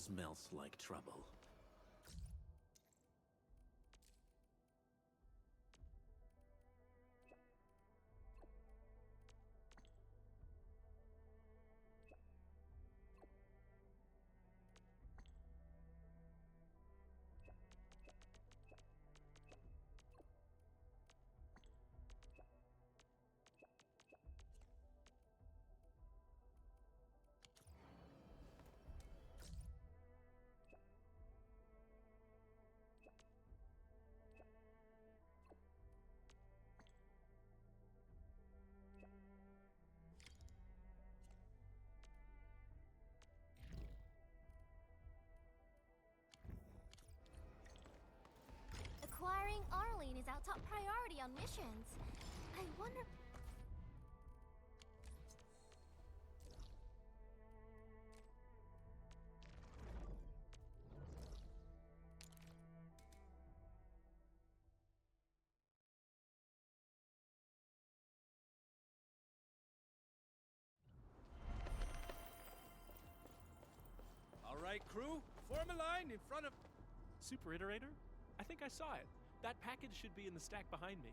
smells like trouble. Acquiring Arlene is our top priority on missions. I wonder... All right, crew, form a line in front of... Super Iterator? I think I saw it. That package should be in the stack behind me.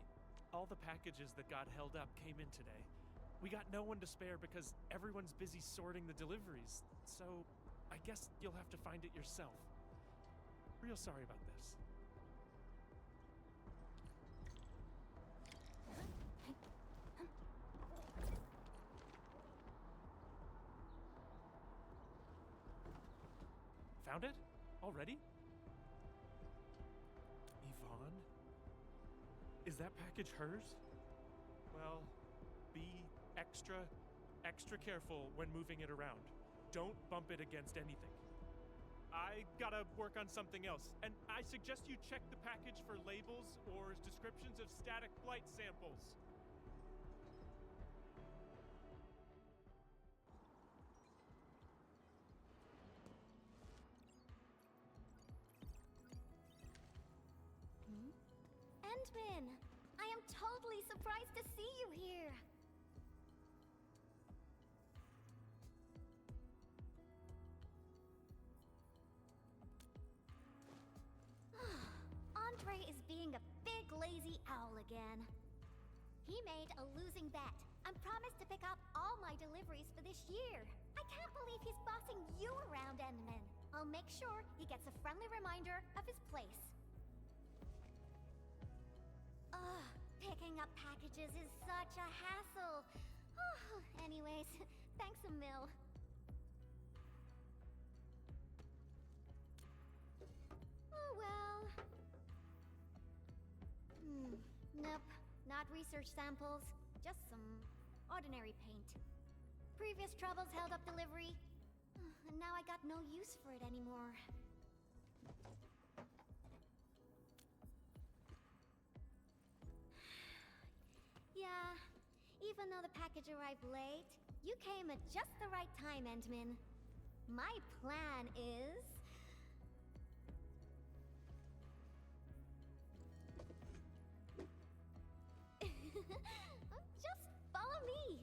All the packages that got held up came in today. We got no one to spare because everyone's busy sorting the deliveries, so I guess you'll have to find it yourself. Real sorry about this. Found it? Already? Yvonne? Is that package hers? Well, be extra careful when moving it around. Don't bump it against anything. I gotta work on something else, and I suggest you check the package for labels or descriptions of static flight samples. Endman! I am totally surprised to see you here! Andre is being a big lazy owl again. He made a losing bet and promised to pick up all my deliveries for this year. I can't believe he's bossing you around, Endman. I'll make sure he gets a friendly reminder of his place. Ugh, picking up packages is such a hassle. Anyways, thanks a mil. Oh well. Nope, not research samples, just some ordinary paint. Previous troubles held up delivery, and now I got no use for it anymore. Yeah, even though the package arrived late, you came at just the right time, Endman. My plan is... just follow me.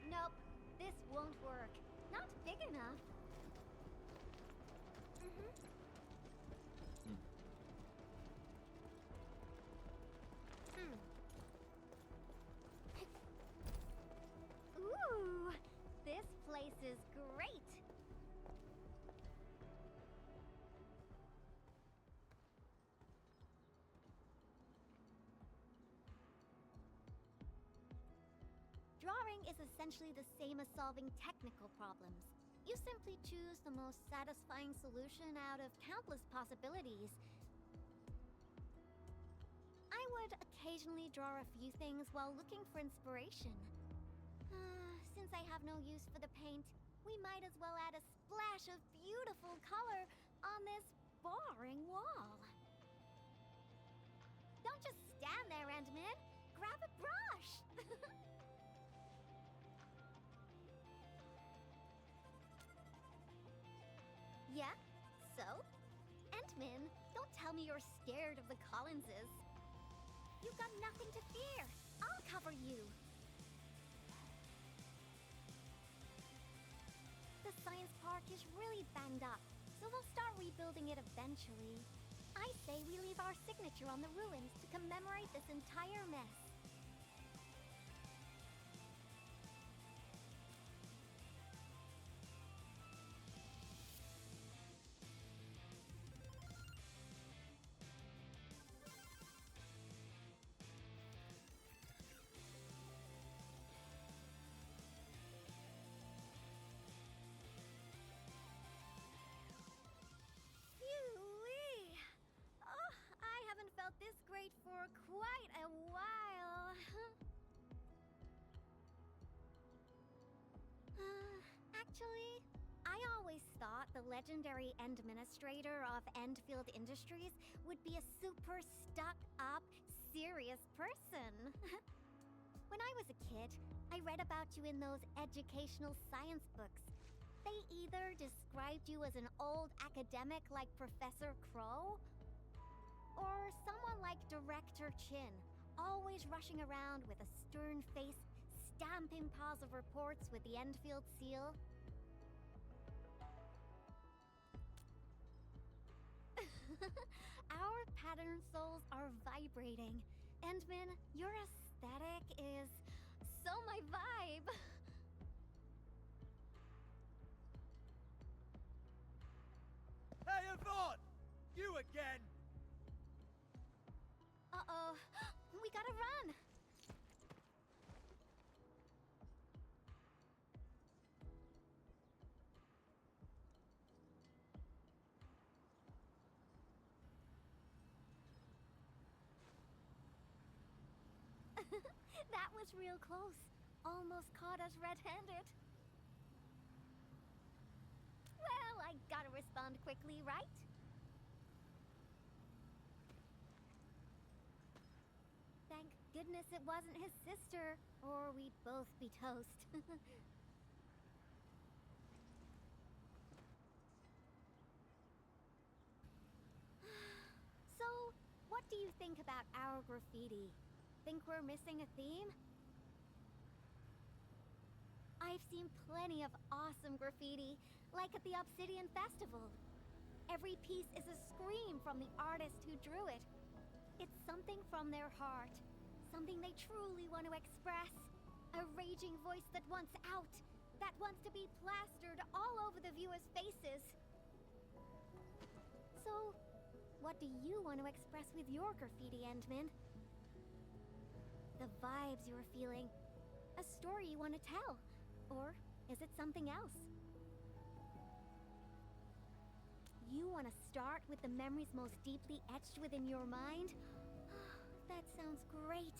Nope, this won't work. Not big enough. Ooh, this place is great. Drawing is essentially the same as solving technical problems. You simply choose the most satisfying solution out of countless possibilities. I would occasionally draw a few things while looking for inspiration. Since I have no use for the paint, we might as well add a splash of beautiful color on this boring wall. Don't just stand there, Endman. Grab a brush! Yeah? So? Endman, don't tell me me you're scared of the Collinses. You've got nothing to fear. I'll cover you. The science park is really banged up, so we'll start rebuilding it eventually. I say we leave our signature on the ruins to commemorate this entire mess. Phew-wee. Oh, I haven't felt this great for quite a while. Actually, I always thought the legendary administrator of Endfield Industries would be a super stuck-up, serious person. When I was a kid, I read about you in those educational science books. They either described you as an old academic like Professor Crow, or someone like Director Chin, always rushing around with a stern face, stamping piles of reports with the Endfield seal. Our pattern souls are vibrating. Endman, your aesthetic is so my vibe. Hey, Yvonne! You again! Uh-oh. We gotta run. That was real close. Almost caught us red-handed. Well, I gotta respond quickly, right? Thank goodness it wasn't his sister, or we'd both be toast. So, what do you think about our graffiti? Think we're missing a theme? I've seen plenty of awesome graffiti, like at the Obsidian Festival. Every piece is a scream from the artist who drew it. It's something from their heart, something they truly want to express. A raging voice that wants out, that wants to be plastered all over the viewers' faces. So, what do you want to express with your graffiti, Endman? The vibes you are feeling, a story you want to tell, or is it something else? You want to start with the memories most deeply etched within your mind? That sounds great.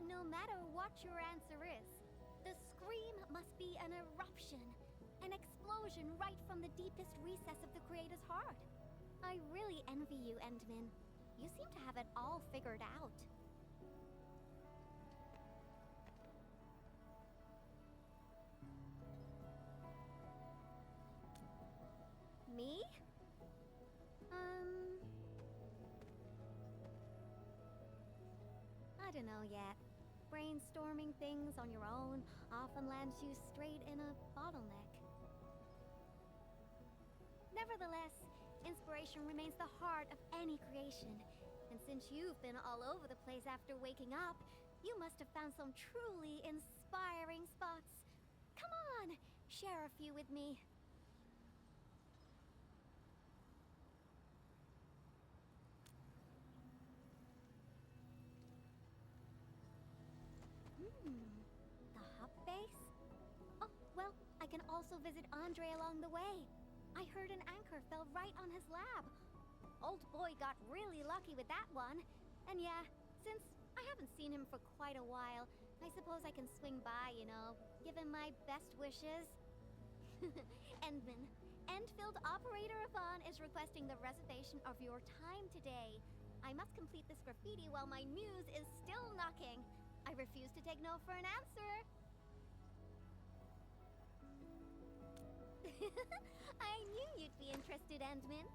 No matter what your answer is, the scream must be an eruption, an explosion right from the deepest recess of the creator's heart. I really envy you, Endman. You seem to have it all figured out. Me? I don't know yet. Brainstorming things on your own often lands you straight in a bottleneck. Nevertheless, inspiration remains the heart of any creation. And since you've been all over the place after waking up, you must have found some truly inspiring spots. Come on, share a few with me. The hub base? Oh, well, I can also visit Andre along the way. I heard an anchor fell right on his lab. Old boy got really lucky with that one. And yeah, since I haven't seen him for quite a while, I suppose I can swing by, you know, give him my best wishes. Endman, Endfield operator Yvonne is requesting the reservation of your time today. I must complete this graffiti while my muse is still knocking. I refuse to take no for an answer. I knew you'd be interested, Endman.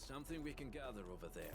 something we can gather over there.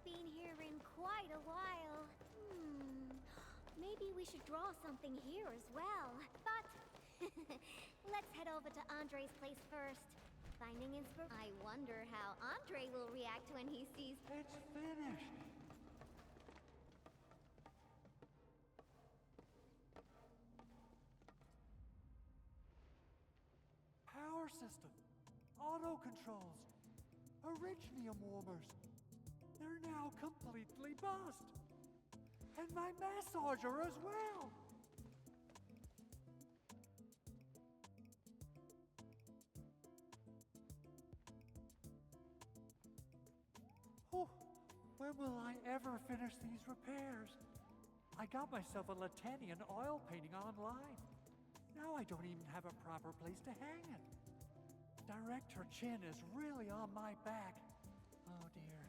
Been here in quite a while. Maybe we should draw something here as well. But let's head over to Andre's place first. Finding inspiration. I wonder how Andre will react when he sees. It's finished. Power system, auto controls, Arknights warmers. They're now completely bust. And my massager as well. Oh, when will I ever finish these repairs? I got myself a Latanian oil painting online. Now I don't even have a proper place to hang it. Director Chin is really on my back. Oh dear.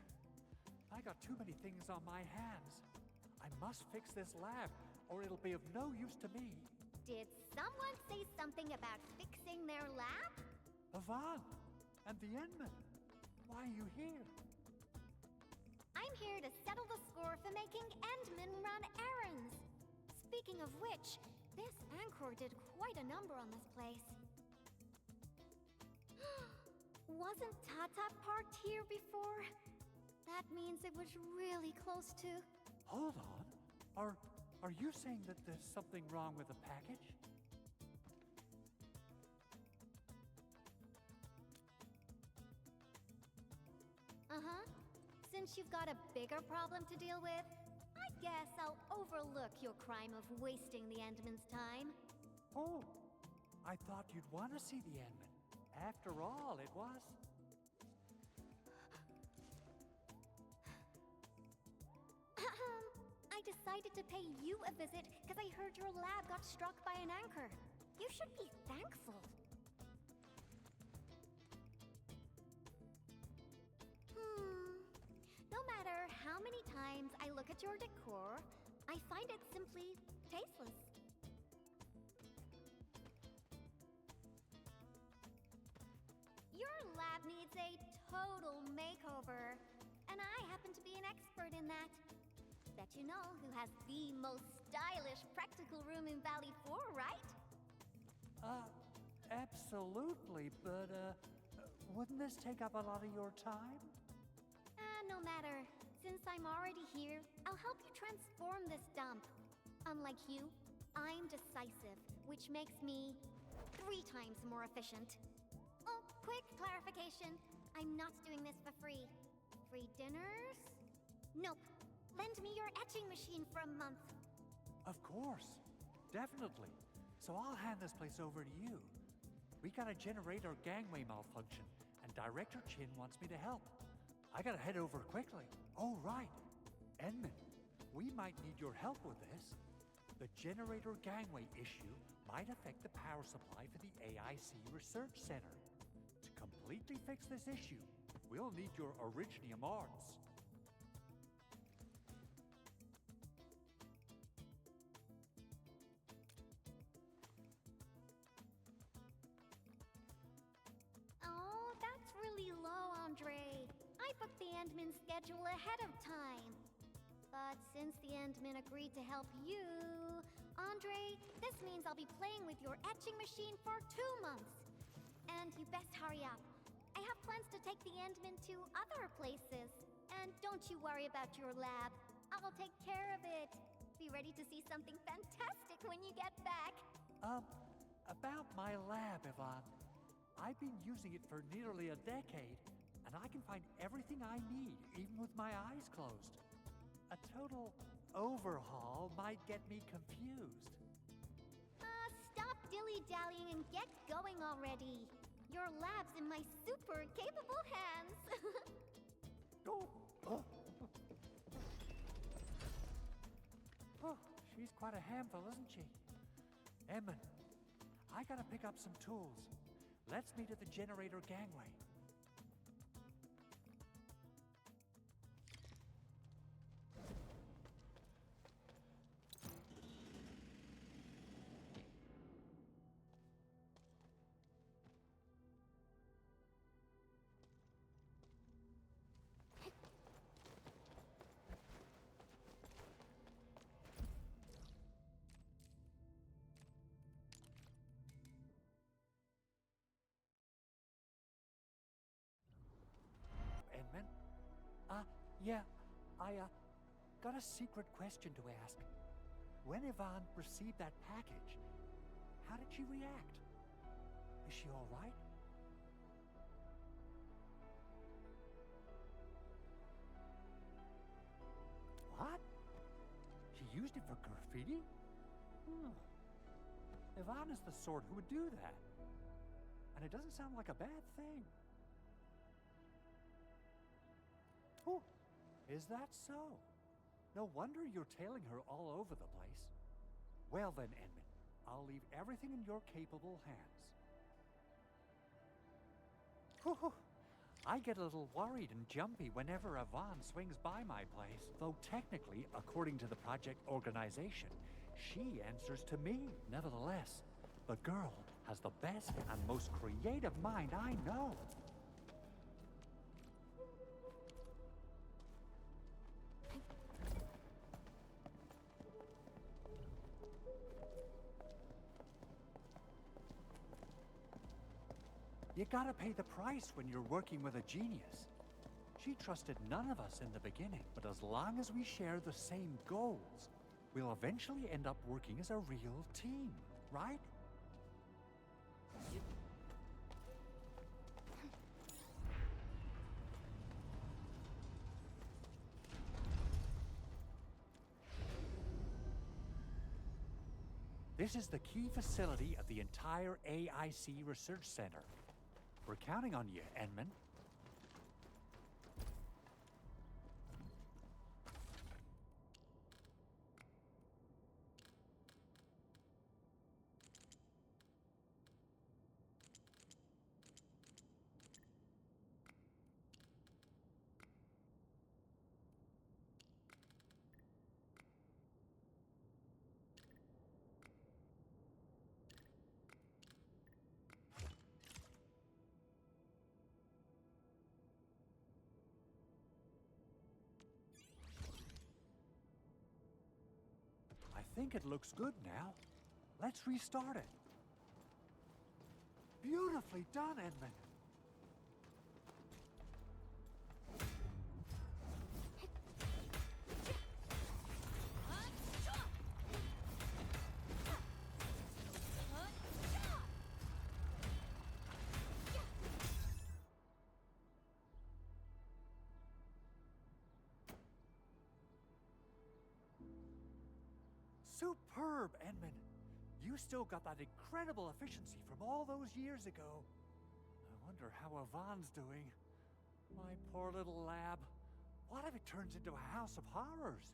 I got too many things on my hands. I must fix this lab, or it'll be of no use to me. Did someone say something about fixing their lab? Yvonne, and the Endman. Why are you here? I'm here to settle the score for making Endman run errands. Speaking of which, this Anchor did quite a number on this place. Wasn't Tata parked here before? That means it was really close to... Hold on. Are you saying that there's something wrong with the package? Uh-huh. Since you've got a bigger problem to deal with, I guess I'll overlook your crime of wasting the Endman's time. Oh, I thought you'd want to see the Endman. After all, it was... I decided to pay you a visit because I heard your lab got struck by an anchor. You should be thankful. No matter how many times I look at your decor, I find it simply tasteless. Your lab needs a total makeover, and I happen to be an expert in that. Bet you know who has the most stylish practical room in Valley 4, right? Absolutely, but, wouldn't this take up a lot of your time? No matter. Since I'm already here, I'll help you transform this dump. Unlike you, I'm decisive, which makes me 3 times more efficient. Oh, quick clarification. I'm not doing this for free. Free dinners? Nope. Lend me your etching machine for a month. Of course. Definitely. So I'll hand this place over to you. We got a generator gangway malfunction, and Director Chin wants me to help. I gotta head over quickly. Oh, right. Endman, we might need your help with this. The generator gangway issue might affect the power supply for the AIC Research Center. To completely fix this issue, we'll need your Arknights arts. Oh, that's really low, Andre. I booked the Endman schedule ahead of time. But since the Endman agreed to help you, Andre, this means I'll be playing with your etching machine for 2 months. And you best hurry up. I have plans to take the Endman to other places. And don't you worry about your lab. I'll take care of it. Be ready to see something fantastic when you get back. About my lab, Yvonne. I've been using it for nearly a decade, and I can find everything I need, even with my eyes closed. A total overhaul might get me confused. Stop dilly-dallying and get going already. Your lab's in my super capable hands. Oh, she's quite a handful, isn't she? Edmund, I gotta pick up some tools. Let's meet at the generator gangway. Edmund? Yeah, I got a secret question to ask. When Yvonne received that package, how did she react? Is she all right? What? She used it for graffiti? Yvonne is the sort who would do that. And it doesn't sound like a bad thing. Oh, is that so? No wonder you're tailing her all over the place. Well then, Edmund, I'll leave everything in your capable hands. Whew. I get a little worried and jumpy whenever Yvonne swings by my place. Though technically, according to the project organization, she answers to me. Nevertheless, the girl has the best and most creative mind I know. You gotta pay the price when you're working with a genius. She trusted none of us in the beginning, but as long as we share the same goals, we'll eventually end up working as a real team, right? This is the key facility of the entire AIC Research Center. We're counting on you, Edmund. I think it looks good now. Let's restart it. Beautifully done, Edmund. Superb, Edmund. You still got that incredible efficiency from all those years ago. I wonder how Yvonne's doing. My poor little lab. What if it turns into a house of horrors?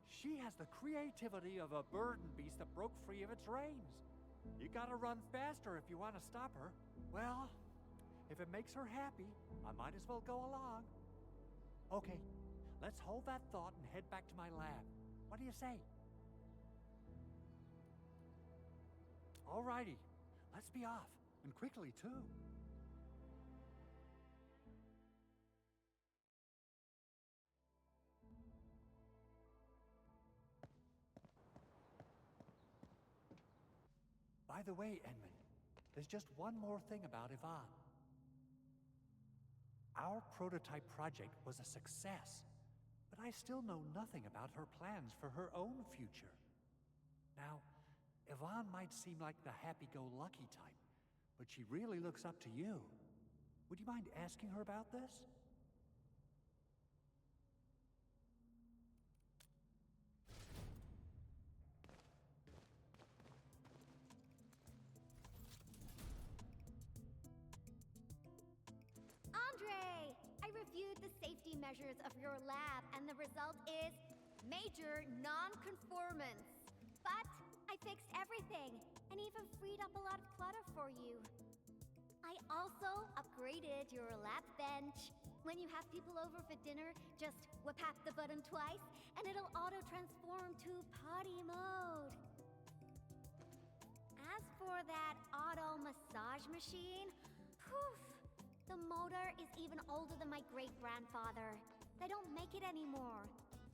She has the creativity of a burden beast that broke free of its reins. You gotta run faster if you want to stop her. Well, if it makes her happy, I might as well go along. Okay. Let's hold that thought and head back to my lab. What do you say? Alrighty, let's be off, and quickly too. By the way, Edmund, there's just one more thing about Yvonne. Our prototype project was a success. But I still know nothing about her plans for her own future. Now, Yvonne might seem like the happy-go-lucky type, but she really looks up to you. Would you mind asking her about this? Andre! I reviewed the safety measures of your lab, and the result is major non-conformance. But I fixed everything, and even freed up a lot of clutter for you. I also upgraded your lab bench. When you have people over for dinner, just whip-hap the button twice, and it'll auto-transform to party mode. As for that auto massage machine, poof, the motor is even older than my great-grandfather. They don't make it anymore.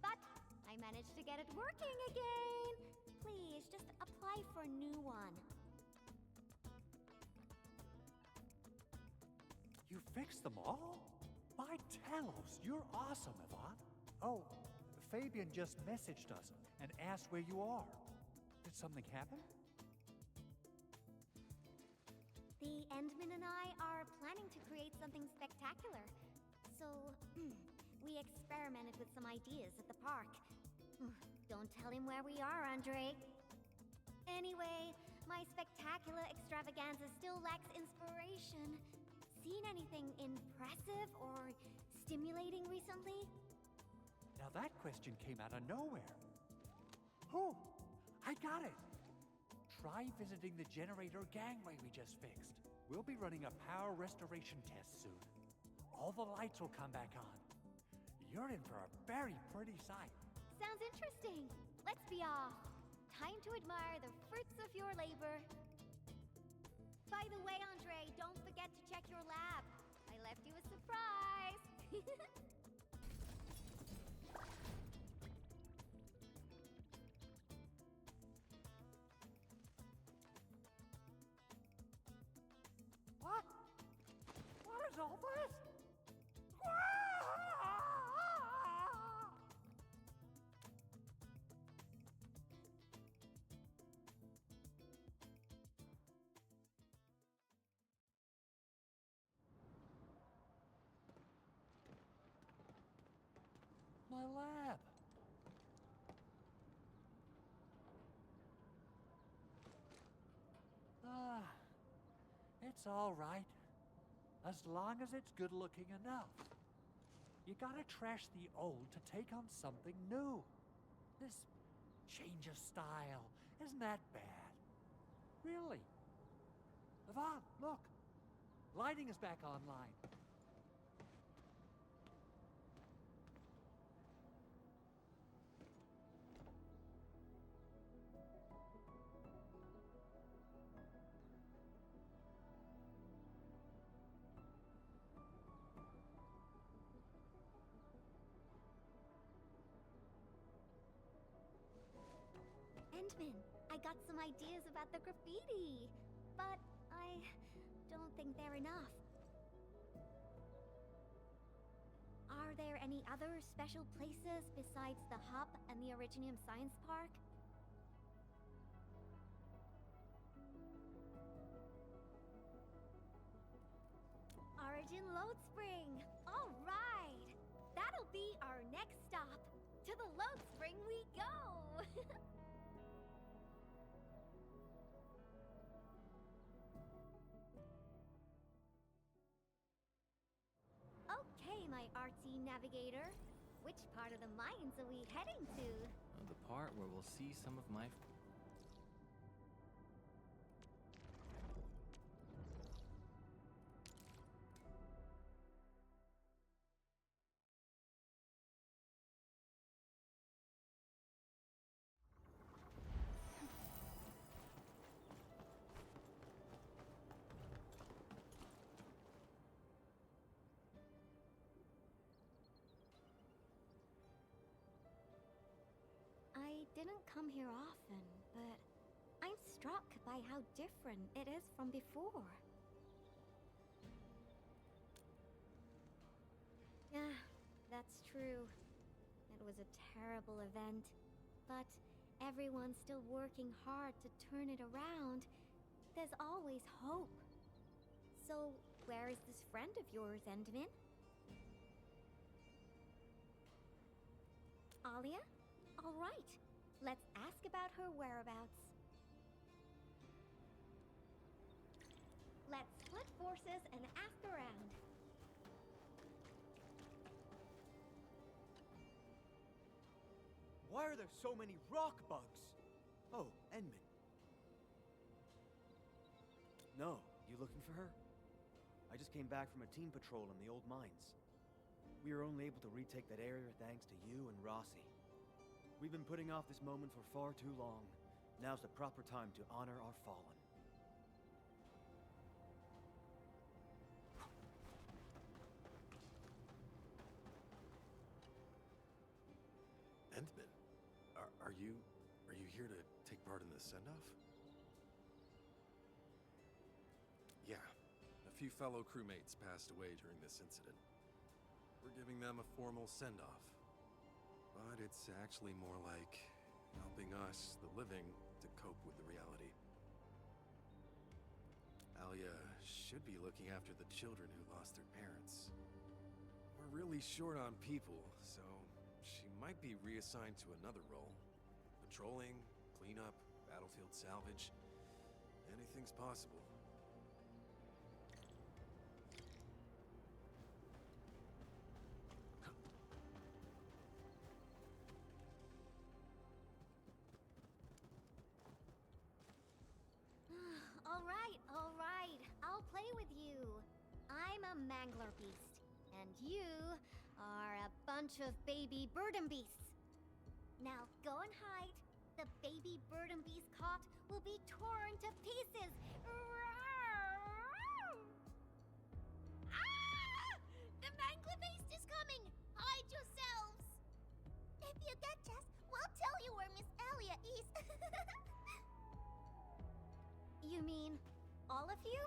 But I managed to get it working again. Please, just apply for a new one. You fixed them all? By Talos, you're awesome, Yvonne. Oh, Fabian just messaged us and asked where you are. Did something happen? The Endman and I are planning to create something spectacular. So, we experimented with some ideas at the park. Don't tell him where we are, Andre. Anyway, my spectacular extravaganza still lacks inspiration. Seen anything impressive or stimulating recently? Now that question came out of nowhere. Oh, I got it. Try visiting the generator gangway we just fixed. We'll be running a power restoration test soon. All the lights will come back on. You're in for a very pretty sight. Sounds interesting. Let's be off. Time to admire the fruits of your labor. By the way, Andre, don't forget to check your lab. I left you a surprise. What? What is all this? My lab. It's all right. As long as it's good looking enough. You gotta trash the old to take on something new. This change of style, isn't that bad? Really? Yvonne, look. Lighting is back online. Endman, I got some ideas about the graffiti, but I don't think they're enough. Are there any other special places besides the Hub and the Originium Science Park? Origin Load Spring! All right! That'll be our next stop. To the Load Spring we go! Okay, my artsy navigator. Which part of the mines are we heading to? The part where we'll see some of my... I didn't come here often, but I'm struck by how different it is from before. Yeah, that's true. It was a terrible event, but everyone's still working hard to turn it around, there's always hope. So, where is this friend of yours, Endman? Alia? All right. Let's ask about her whereabouts. Let's split forces and ask around. Why are there so many rock bugs? Oh, Endman. No, you looking for her? I just came back from a team patrol in the old mines. We were only able to retake that area thanks to you and Rossi. We've been putting off this moment for far too long. Now's the proper time to honor our fallen. Endman, are you here to take part in the send-off? Yeah, a few fellow crewmates passed away during this incident. We're giving them a formal send-off. But it's actually more like helping us, the living, to cope with the reality. Alia should be looking after the children who lost their parents. We're really short on people, so she might be reassigned to another role. Patrolling, cleanup, battlefield salvage. Anything's possible. All right. I'll play with you. I'm a mangler beast, and you are a bunch of baby burden beasts. Now go and hide. The baby burden beast caught will be torn to pieces. Ah! The mangler beast is coming. Hide yourselves. If you catch us, we'll tell you where Miss Alia is. You mean all of you?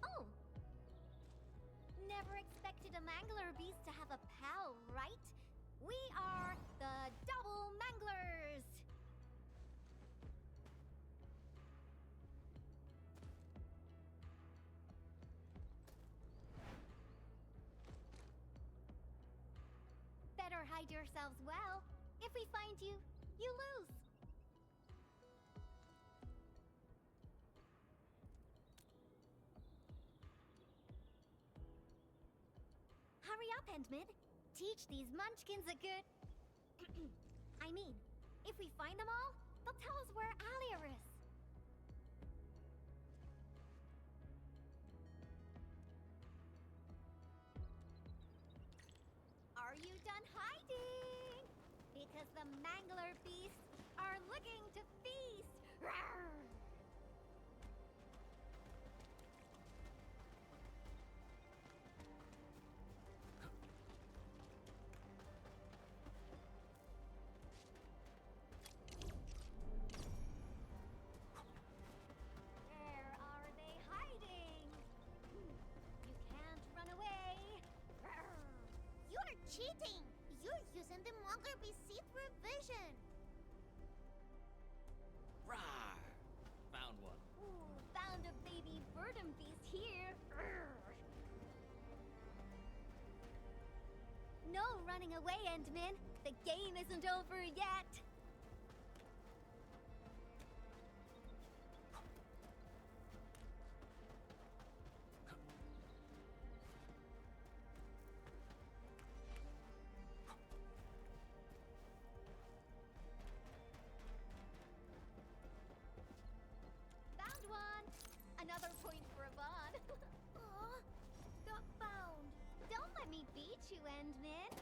Oh. Never expected a mangler beast to have a pal, right? We are the Double Manglers! Better hide yourselves well. If we find you, you lose. Hurry up, Endman. Teach these munchkins a good... I mean, if we find them all, they'll tell us where Alia is. Are you done hiding? Because the mangler beasts are looking to feast. Rawr! Cheating! You're using the mangler beast see-through vision! Rah! Found one. Ooh, found a baby burden beast here. No running away, Endman. The game isn't over yet. Another point for Yvonne. Aw, got found. Don't let me beat you, Endman.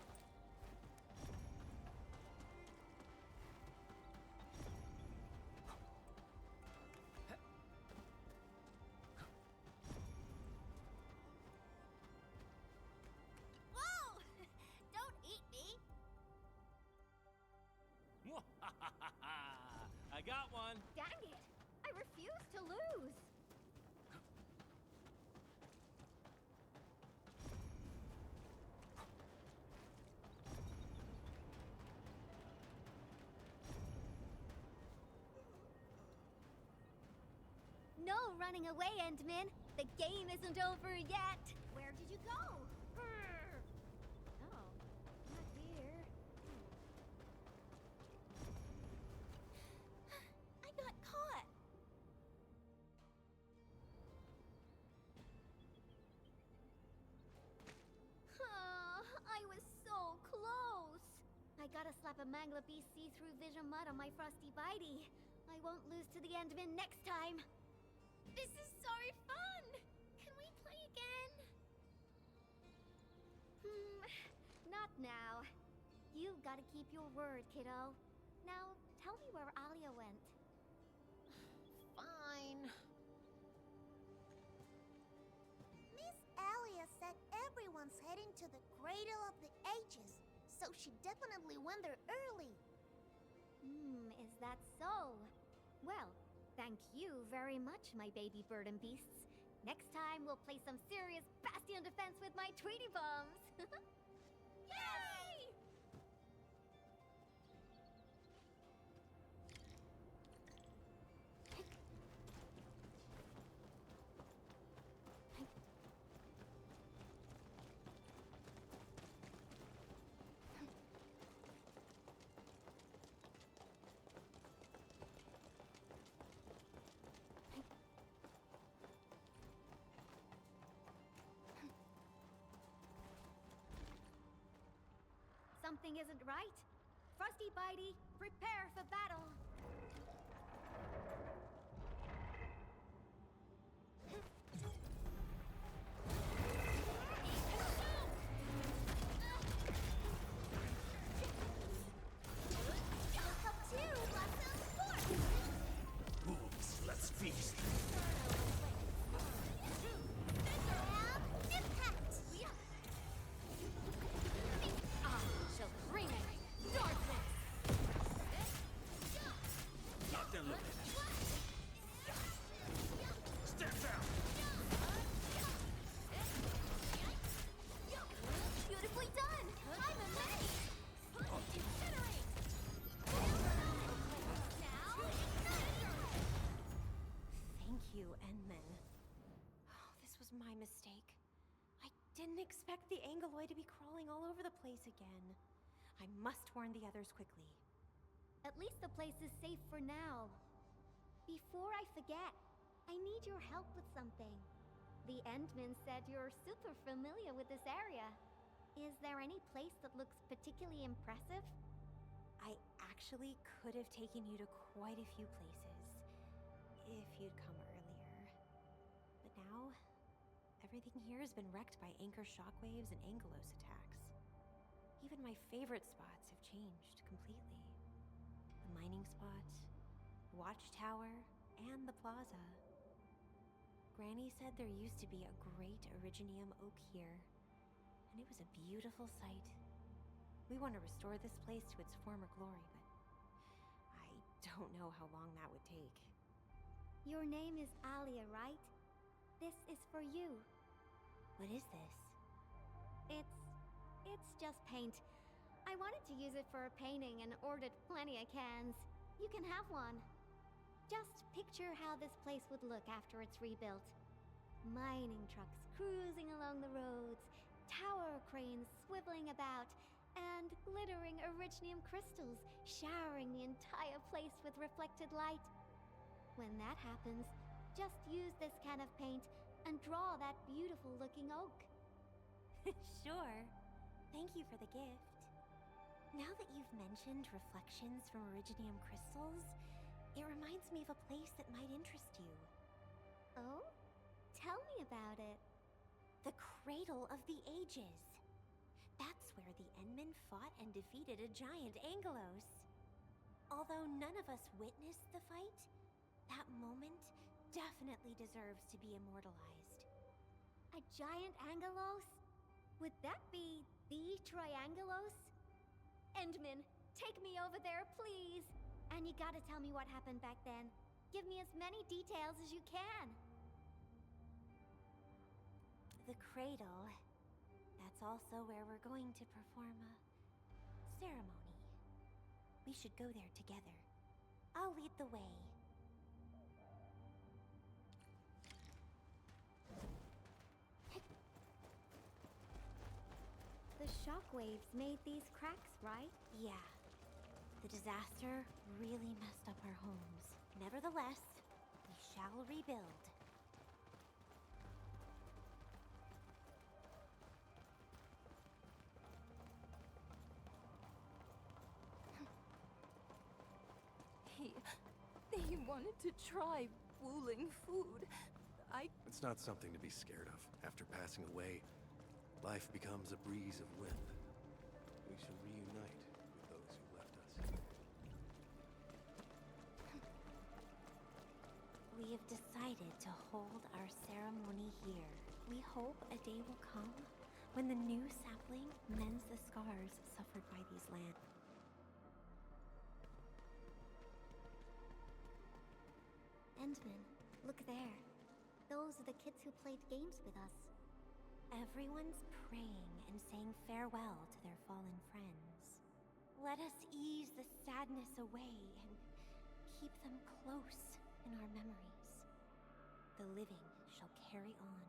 running away, Endman. The game isn't over yet. Where did you go? Oh, not here. I got caught. I was so close. I gotta slap a Mangla Beast see-through vision mud on my Frosty Bitey. I won't lose to the Endman next time. This is so fun. Can we play again? Not now. You've gotta keep your word, kiddo. Now, tell me where Alia went. Fine. Miss Alia said everyone's heading to the Cradle of the Ages, so she definitely went there early. Is that so? Well, thank you very much, my baby bird and beasts. Next time, we'll play some serious bastion defense with my Tweety bombs. Yay! Something isn't right. Frosty Bitey, prepare for battle. Wolves, let's feast. Not them looking. Step down. Beautifully done. I'm amazed. Incinerate. Thank you, Endman. Oh, this was my mistake. I didn't expect the Angeloid to be crawling all over the place again. I must warn the others quickly. At least the place is safe for now. Before I forget, I need your help with something. The Endman said you're super familiar with this area. Is there any place that looks particularly impressive? I actually could have taken you to quite a few places, if you'd come earlier. But now, everything here has been wrecked by anchor shockwaves and Angelos attacks. Even my favorite spots have changed completely. The mining spot, the watchtower, and the plaza. Granny said there used to be a great Originium oak here, and it was a beautiful sight. We want to restore this place to its former glory, but I don't know how long that would take. Your name is Alia, right? This is for you. What is this? It's just paint. I wanted to use it for a painting and ordered plenty of cans. You can have one. Just picture how this place would look after it's rebuilt. Mining trucks cruising along the roads, tower cranes swiveling about, and glittering Originium crystals showering the entire place with reflected light. When that happens, just use this can of paint and draw that beautiful looking oak. Sure. Thank you for the gift. Now that you've mentioned reflections from Originium crystals, it reminds me of a place that might interest you. Oh? Tell me about it. The Cradle of the Ages. That's where the Endmen fought and defeated a giant Angelos. Although none of us witnessed the fight, that moment definitely deserves to be immortalized. A giant Angelos? Would that be the Triangelos? Endman, take me over there, please! And you gotta tell me what happened back then. Give me as many details as you can. The Cradle. That's also where we're going to perform a ceremony. We should go there together. I'll lead the way. The shockwaves made these cracks, right? Yeah. The disaster really messed up our homes. Nevertheless, we shall rebuild. He wanted to try fooling food. It's not something to be scared of. After passing away, life becomes a breeze of wind. We shall reunite with those who left us. We have decided to hold our ceremony here. We hope a day will come when the new sapling mends the scars suffered by these lands. Endman, look there. Those are the kids who played games with us. Everyone's praying and saying farewell to their fallen friends. Let us ease the sadness away and keep them close in our memories. The living shall carry on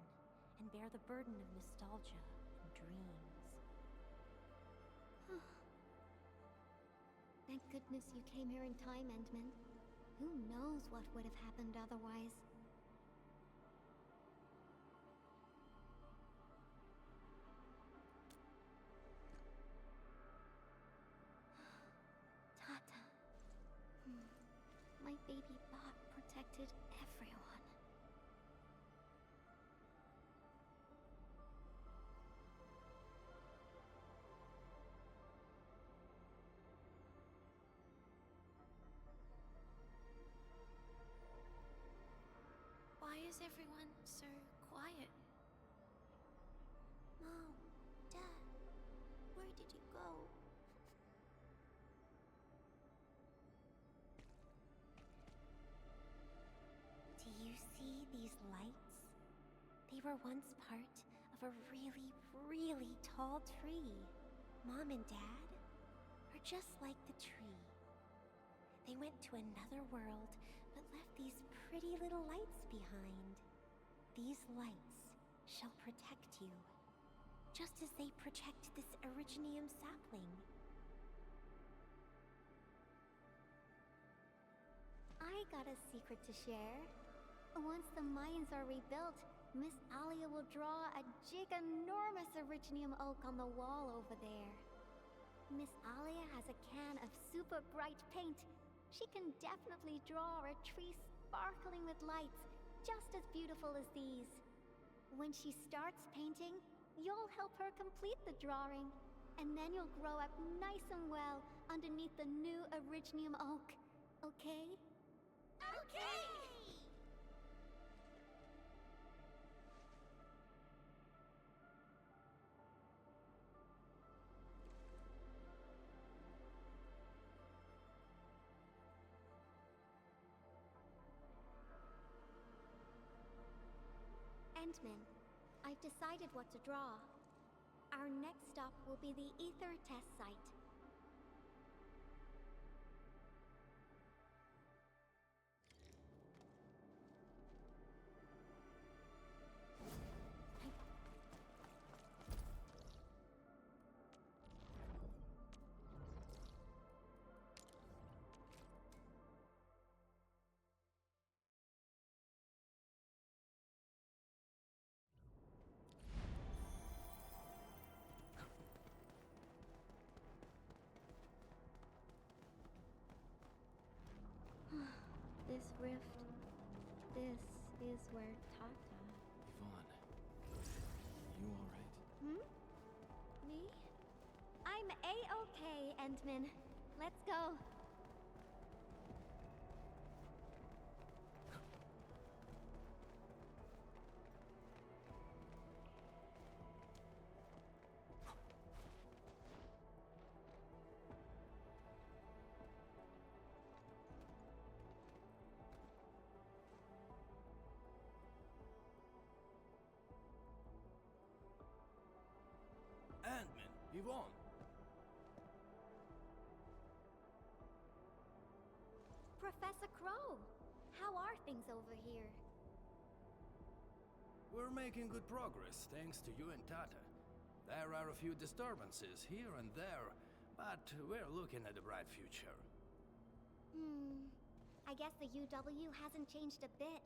and bear the burden of nostalgia and dreams. Thank goodness you came here in time, Endman. Who knows what would have happened otherwise? Tata. My baby bot protected everyone. Why is everyone so quiet? Mom, Dad, where did you go? Do you see these lights? They were once part of a really, really tall tree. Mom and Dad are just like the tree. They went to another world, but left these pretty little lights behind. These lights shall protect you, just as they protect this Originium sapling. I got a secret to share. Once the mines are rebuilt, Miss Alia will draw a giganormous Originium oak on the wall over there. Miss Alia has a can of super bright paint. She can definitely draw a tree sparkling with lights, just as beautiful as these. When she starts painting, you'll help her complete the drawing, and then you'll grow up nice and well underneath the new Originium oak. Okay? Okay! Endman, I've decided what to draw. Our next stop will be the Ether test site. This rift, this is where Tata... Yvonne, you alright? Me? I'm A-okay, Endman. Let's go. Ant-Man, Yvonne. Professor Crow, how are things over here? We're making good progress, thanks to you and Tata. There are a few disturbances here and there, but we're looking at a bright future. I guess the UW hasn't changed a bit.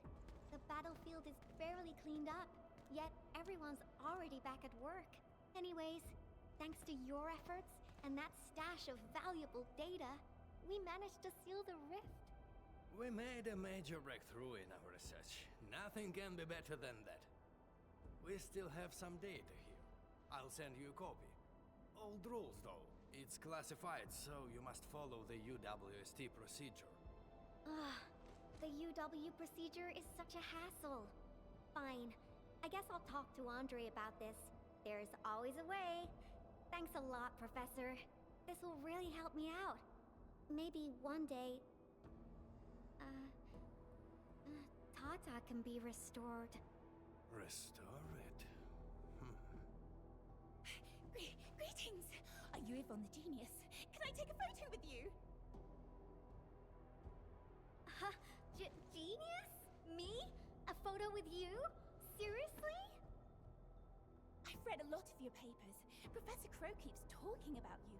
The battlefield is barely cleaned up, yet everyone's already back at work. Anyways, thanks to your efforts and that stash of valuable data, we managed to seal the rift. We made a major breakthrough in our research. Nothing can be better than that. We still have some data here. I'll send you a copy. Old rules, though. It's classified, so you must follow the UWST procedure. Ugh, the UW procedure is such a hassle. Fine. I guess I'll talk to Andre about this. There's always a way. Thanks a lot, Professor. This will really help me out. Maybe one day... Tata can be restored. Restore it? Greetings! Are you Yvonne the Genius? Can I take a photo with you? Huh? Genius? Me? A photo with you? Seriously? I've read a lot of your papers. Professor Crow keeps talking about you.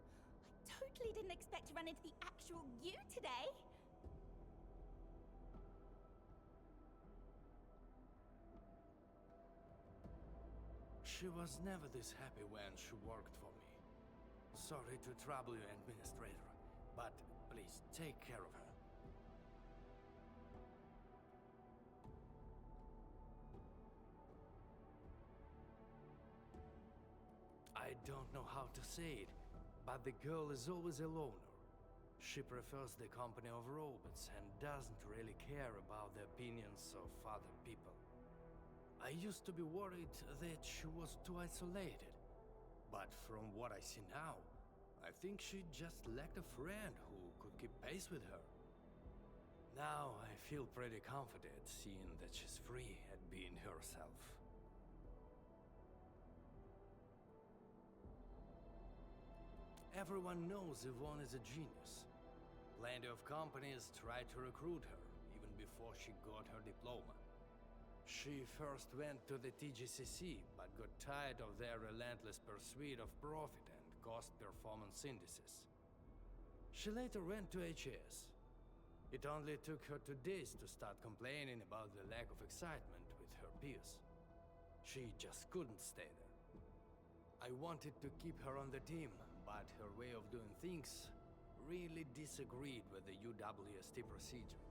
I totally didn't expect to run into the actual you today. She was never this happy when she worked for me. Sorry to trouble you, Administrator, but please take care of her. I don't know how to say it, but the girl is always a loner. She prefers the company of robots and doesn't really care about the opinions of other people. I used to be worried that she was too isolated, but from what I see now, I think she just lacked a friend who could keep pace with her. Now I feel pretty confident seeing that she's free at being herself. Everyone knows Yvonne is a genius. Plenty of companies tried to recruit her, even before she got her diploma. She first went to the TGCC, but got tired of their relentless pursuit of profit and cost performance indices. She later went to HAS. It only took her 2 days to start complaining about the lack of excitement with her peers. She just couldn't stay there. I wanted to keep her on the team, but her way of doing things really disagreed with the UWST procedure.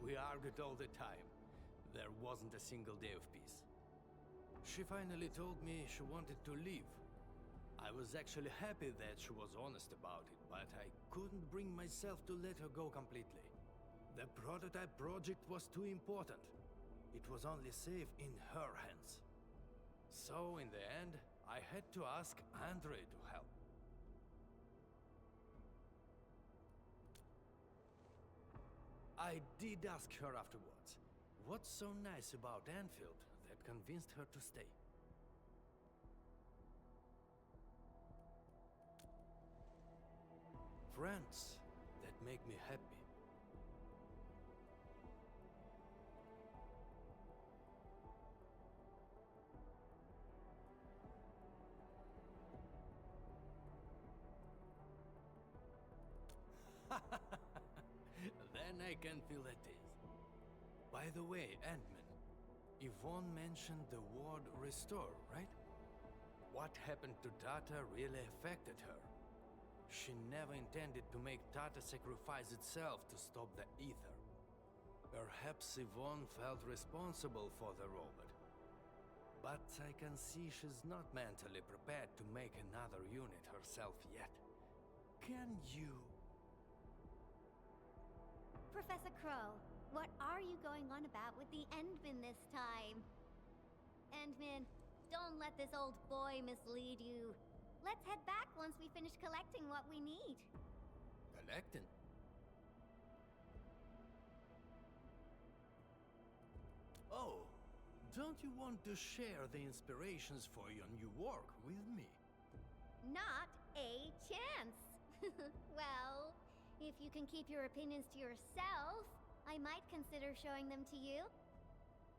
We argued all the time. There wasn't a single day of peace. She finally told me she wanted to leave. I was actually happy that she was honest about it, but I couldn't bring myself to let her go completely. The prototype project was too important. It was only safe in her hands. So, in the end, I had to ask Andre to help. I did ask her afterwards. What's so nice about Endfield that convinced her to stay? Friends that make me happy. Then I can feel at ease. By the way, Ant-Man, Yvonne mentioned the word restore, right? What happened to Tata really affected her. She never intended to make Tata sacrifice itself to stop the ether. Perhaps Yvonne felt responsible for the robot. But I can see she's not mentally prepared to make another unit herself yet. Can you... Professor Crow, what are you going on about with the Endman this time? Endman, don't let this old boy mislead you. Let's head back once we finish collecting what we need. Collecting? Oh, don't you want to share the inspirations for your new work with me? Not a chance. Well, if you can keep your opinions to yourself, I might consider showing them to you.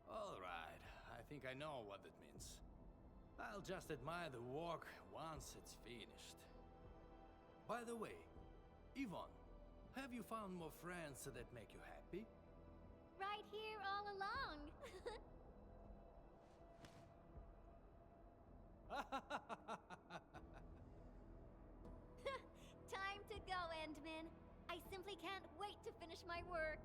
All right, I think I know what that means. I'll just admire the work once it's finished. By the way, Yvonne, have you found more friends that make you happy? Right here all along. Time to go, Endman. I simply can't wait to finish my work.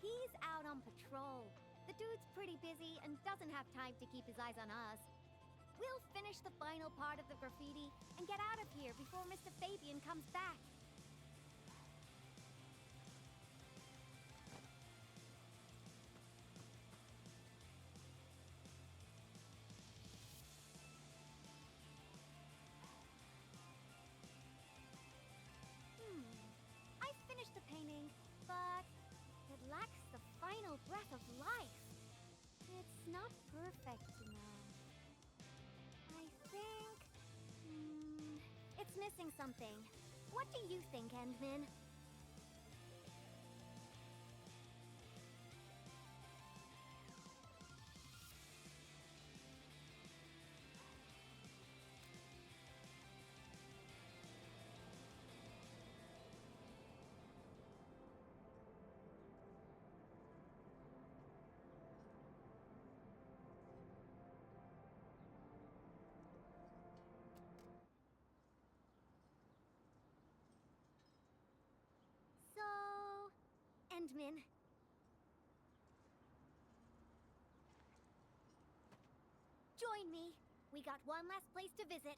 He's out on patrol. The dude's pretty busy and doesn't have time to keep his eyes on us. We'll finish the final part of the graffiti and get out of here before Mr. Fabian comes back. I finished the painting, but it lacks the final breath of life. It's not perfect, I think... it's missing something. What do you think, Endman? Endman. Join me. We got one last place to visit.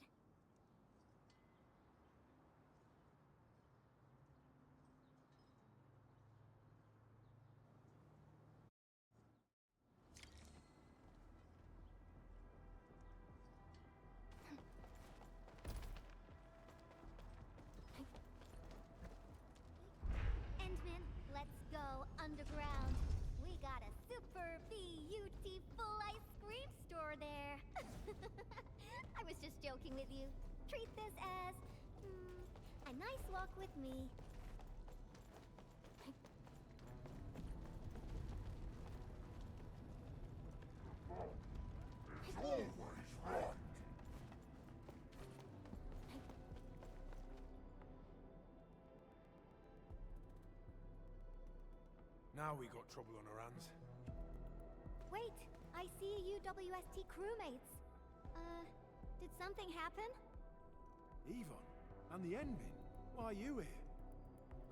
Underground. We got a super beautiful ice cream store there. I was just joking with you. Treat this as a nice walk with me. It's always right. Now we got trouble on our hands. Wait, I see UWST crewmates. Did something happen? Yvonne? And the Endman? Why are you here?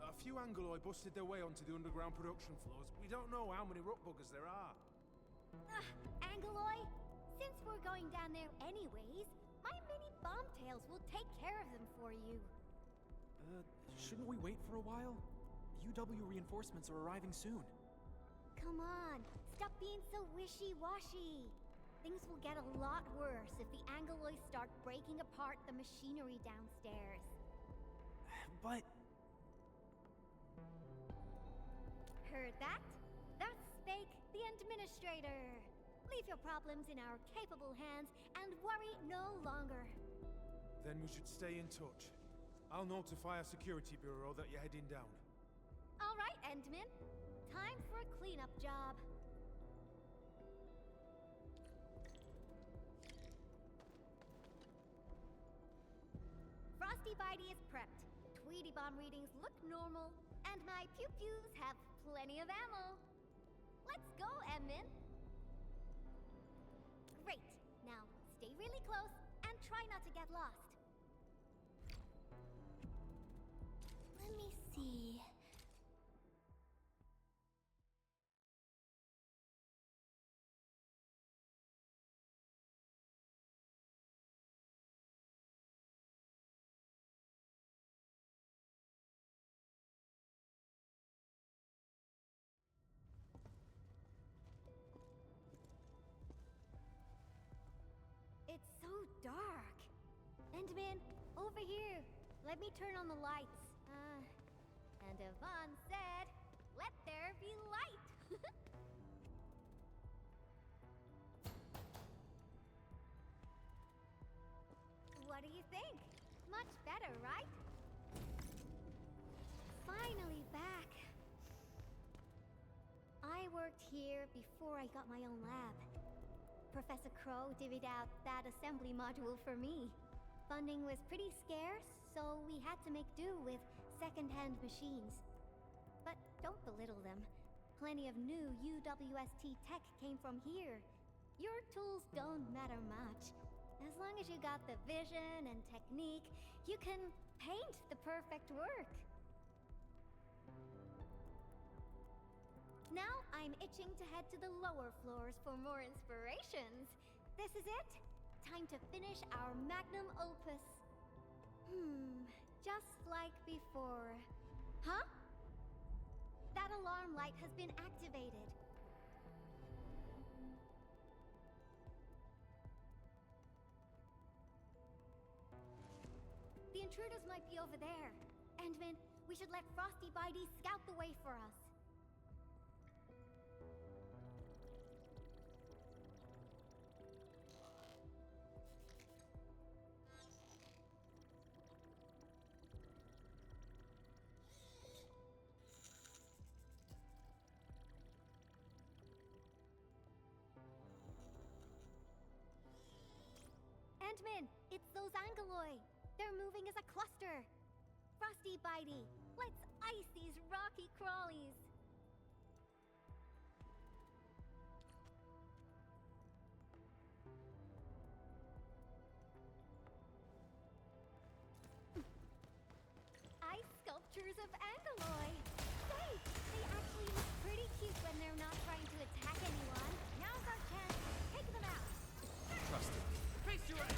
A few Angoloi busted their way onto the underground production floors. We don't know how many rockbuggers there are. Angoloi? Since we're going down there anyways, my mini bombtails will take care of them for you. Shouldn't we wait for a while? UW reinforcements are arriving soon. Come on, stop being so wishy-washy. Things will get a lot worse if the Angolois start breaking apart the machinery downstairs. But... Heard that? That's Spake, the Administrator. Leave your problems in our capable hands and worry no longer. Then we should stay in touch. I'll notify our security bureau that you're heading down. All right, Endman. Time for a cleanup job. Frosty Bitey is prepped. Tweety Bomb readings look normal, and my pew-pews have plenty of ammo. Let's go, Endman. Great. Now, stay really close and try not to get lost. Let me see. It's so dark. Endman, over here. Let me turn on the lights. And Yvonne said, let there be light. What do you think? Much better, right? Finally back. I worked here before I got my own lab. Professor Crow divvied out that assembly module for me. Funding was pretty scarce, so we had to make do with second-hand machines. But don't belittle them. Plenty of new UWST tech came from here. Your tools don't matter much. As long as you got the vision and technique, you can paint the perfect work. Now I'm itching to head to the lower floors for more inspirations. This is it. Time to finish our magnum opus. Just like before. Huh? That alarm light has been activated. The intruders might be over there. Endman, we should let Frosty Bitey scout the way for us. Endman, it's those Angoloi. They're moving as a cluster. Frosty Bitey, let's ice these rocky crawlies. Ice sculptures of Angoloi. Say, they actually look pretty cute when they're not trying to attack anyone. Now's our chance to take them out. Trust it. Face your ass!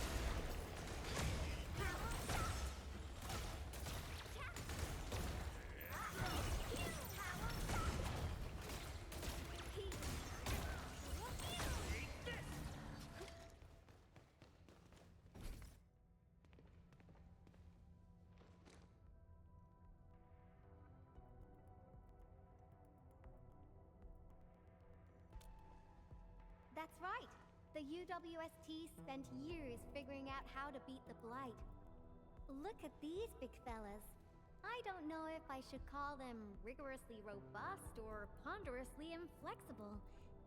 That's right. The UWST spent years figuring out how to beat the Blight. Look at these big fellas. I don't know if I should call them rigorously robust or ponderously inflexible.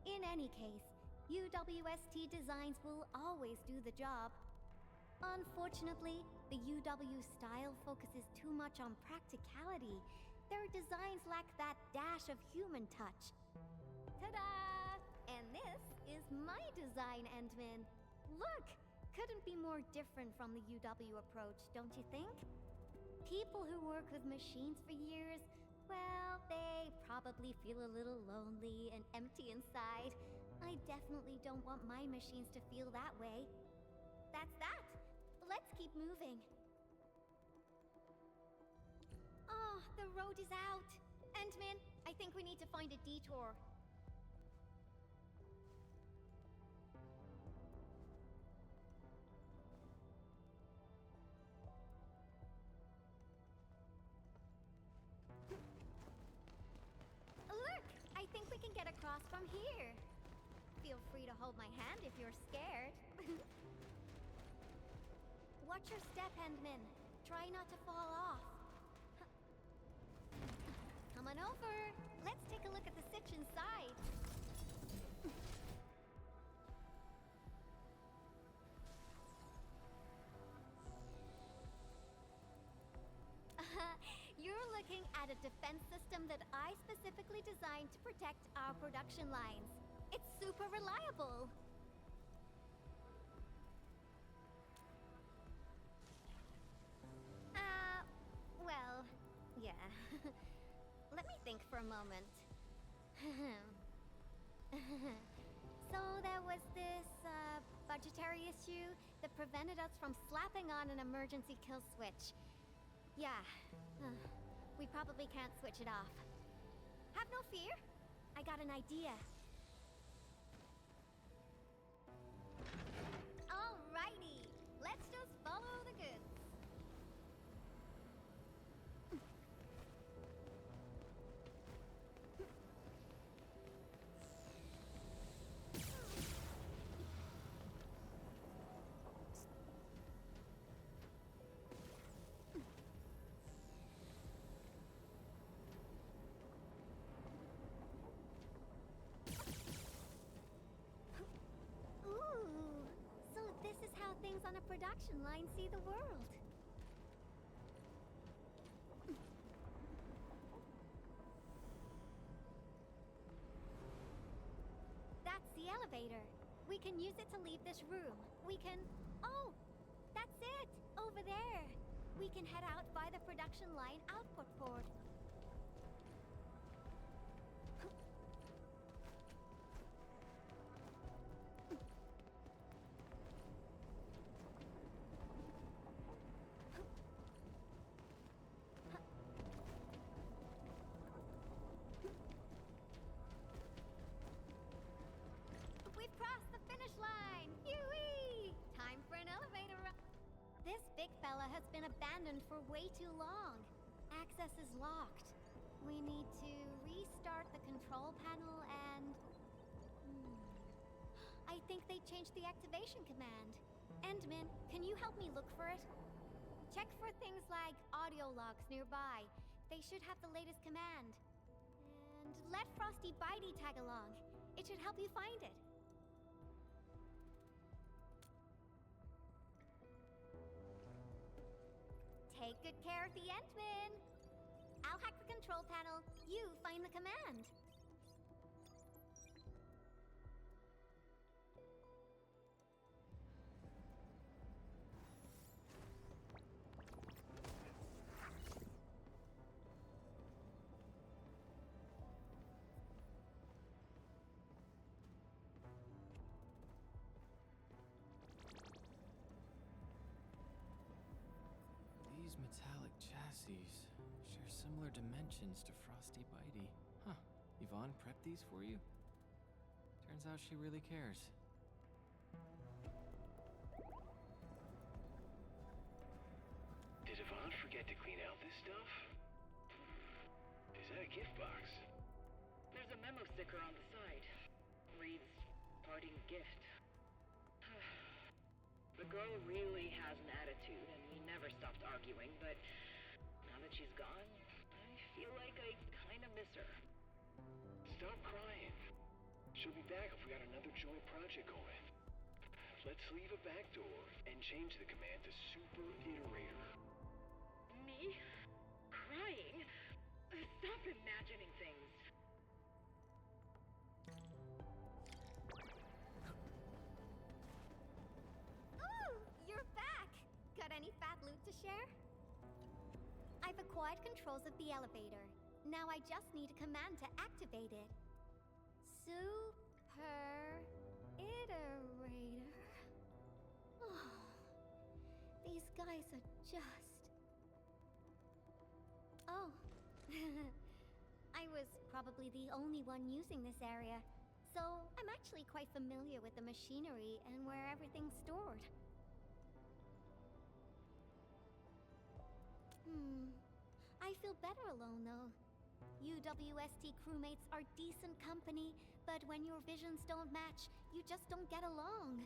In any case, UWST designs will always do the job. Unfortunately, the UW style focuses too much on practicality. Their designs lack that dash of human touch. Ta-da! And this is my design, Endman. Look! Couldn't be more different from the UW approach, don't you think? People who work with machines for years, well, they probably feel a little lonely and empty inside. I definitely don't want my machines to feel that way. That's that! Let's keep moving. Oh, the road is out! Endman, I think we need to find a detour. Across from here. Feel free to hold my hand if you're scared. Watch your step, Endman. Try not to fall off. Come on over. Let's take a look at the sitch inside. You're looking at a defense system that I specifically designed to protect our production lines. It's super reliable. Well, yeah. Let me think for a moment. So there was this, budgetary issue that prevented us from slapping on an emergency kill switch. Yeah. We probably can't switch it off. Have no fear. I got an idea. Alrighty on a production line see the world. That's the elevator. We can use it to leave this room. We can... Oh! That's it! Over there! We can head out by the production line output port. We've crossed the finish line! Yoo-wee! Time for an elevator ride. This big fella has been abandoned for way too long. Access is locked. We need to restart the control panel and... I think they changed the activation command. Endman, can you help me look for it? Check for things like audio logs nearby. They should have the latest command. And let Frosty Bitey tag along. It should help you find it. Take good care of the Endman. I'll hack the control panel. You find the command. These metallic chassis share similar dimensions to Frosty Bitey. Huh. Yvonne prepped these for you? Turns out she really cares. Did Yvonne forget to clean out this stuff? Is that a gift box? There's a memo sticker on the side. Reads, parting gift. The girl really has an attitude, and we never stopped arguing, but now that she's gone, I feel like I kinda miss her. Stop crying. She'll be back if we got another joint project going. Let's leave a back door and change the command to Super Iterator. Me? Crying? Stop imagining things. You're back! Got any fat loot to share? I've acquired controls of the elevator. Now I just need a command to activate it. Super Iterator. Oh, these guys are just... Oh. I was probably the only one using this area, so I'm actually quite familiar with the machinery and where everything's stored. I feel better alone, though. UWST crewmates are decent company, but when your visions don't match, you just don't get along.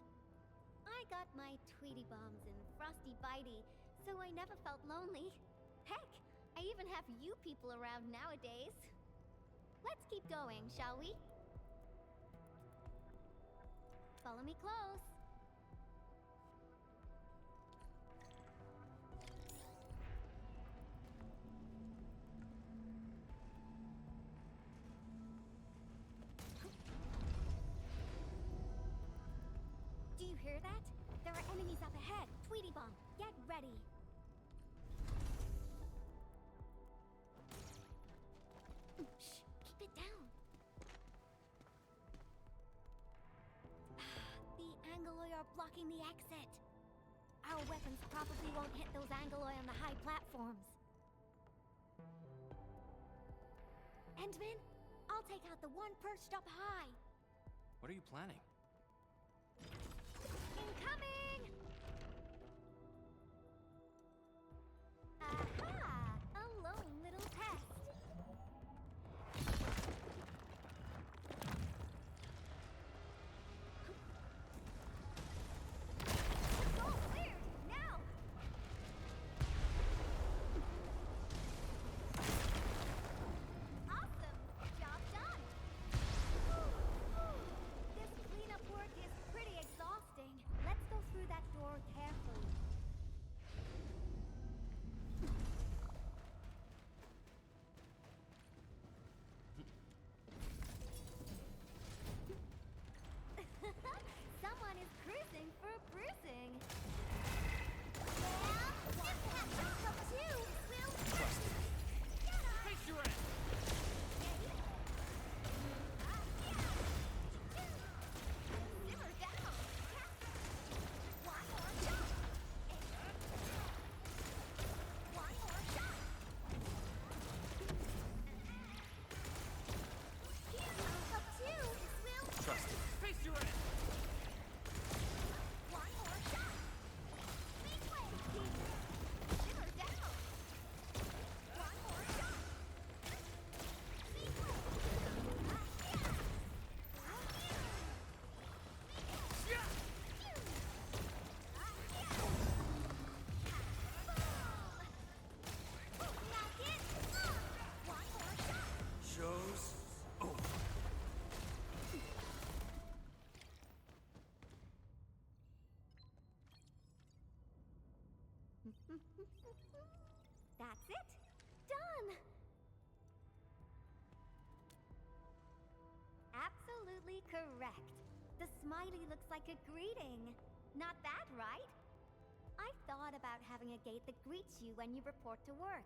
I got my Tweety Bombs and Frosty Bitey, so I never felt lonely. Heck, I even have you people around nowadays. Let's keep going, shall we? Follow me close. Do you hear that? There are enemies up ahead. Tweety Bomb, get ready. Shh, keep it down. The Angoloi are blocking the exit. Our weapons probably won't hit those Angoloi on the high platforms. Endman, I'll take out the one perched up high. What are you planning? Incoming! Aha! A lone little pest. All cleared! Now! Awesome! Job done! This cleanup work is pretty exhausting. Let's go through that door That's it. Done! Absolutely correct. The smiley looks like a greeting. Not that, right? I thought about having a gate that greets you when you report to work.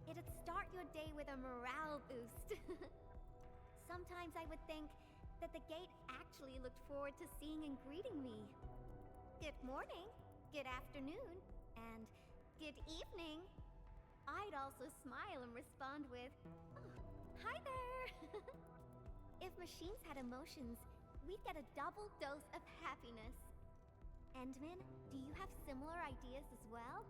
It'd start your day with a morale boost. Sometimes I would think that the gate actually looked forward to seeing and greeting me. Good morning, good afternoon, and good evening. I'd also smile and respond with, "Oh, hi there." If machines had emotions, we'd get a double dose of happiness. Endman, do you have similar ideas as well?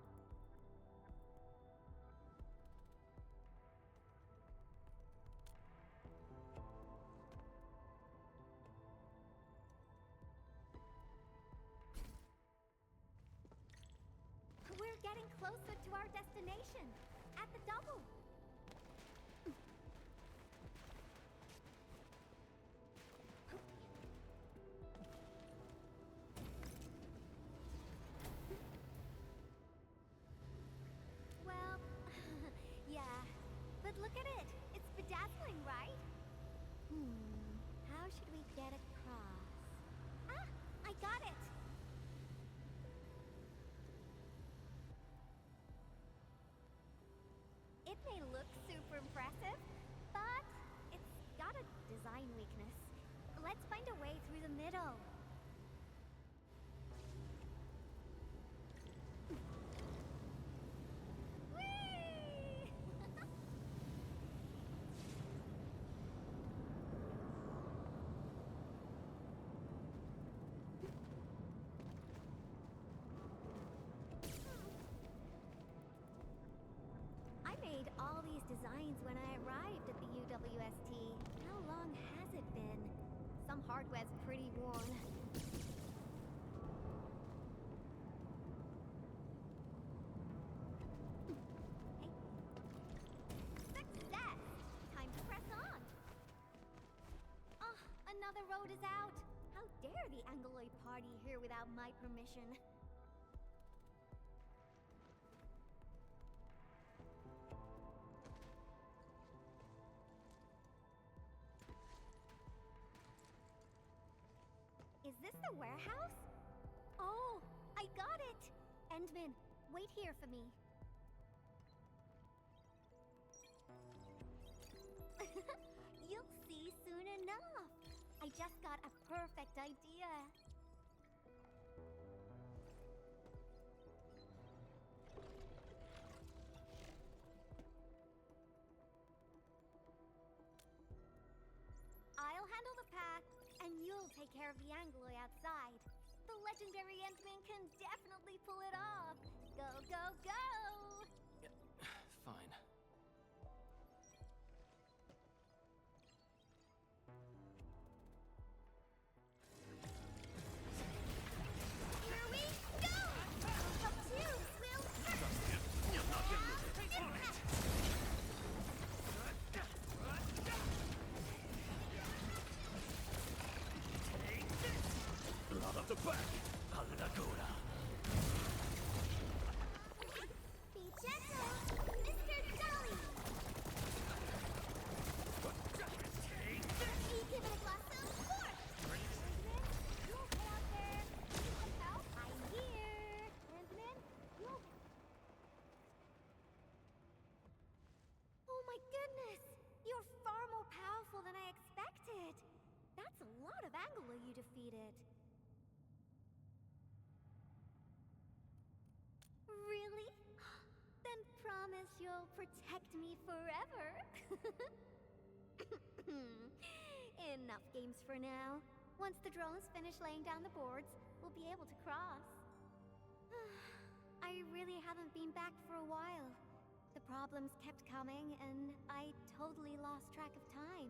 We're getting closer to our destination. At the double. Well, yeah. But look at it. It's bedazzling, right? How should we get across? Ah! I got it! It may look super impressive, but it's got a design weakness. Let's find a way through the middle. Whee! I made all these designs when I arrived at the UWST. How long has it been? Some hardware's pretty worn. Hey. Success! Time to press on! Another road is out! How dare the Angloid party here without my permission? Is this the warehouse? Oh, I got it! Endman, wait here for me. You'll see soon enough. I just got a perfect idea. I'll handle the path, and you'll take care of the Angloy outside. The legendary Endman can definitely pull it off. Go, go, go! Fine. Here we go! Top twos will Blood of the back! Allagura! be gentle, Mr. Dolly! Give it a glass of force! Endman, you'll get out there. Look out, I'm here. Endman, you'll... Oh my goodness! You're far more powerful than I expected. That's a lot of Anglo you defeated. Really? Then promise you'll protect me forever. Enough games for now. Once the drones finish laying down the boards, we'll be able to cross. I really haven't been back for a while. The problems kept coming, and I totally lost track of time.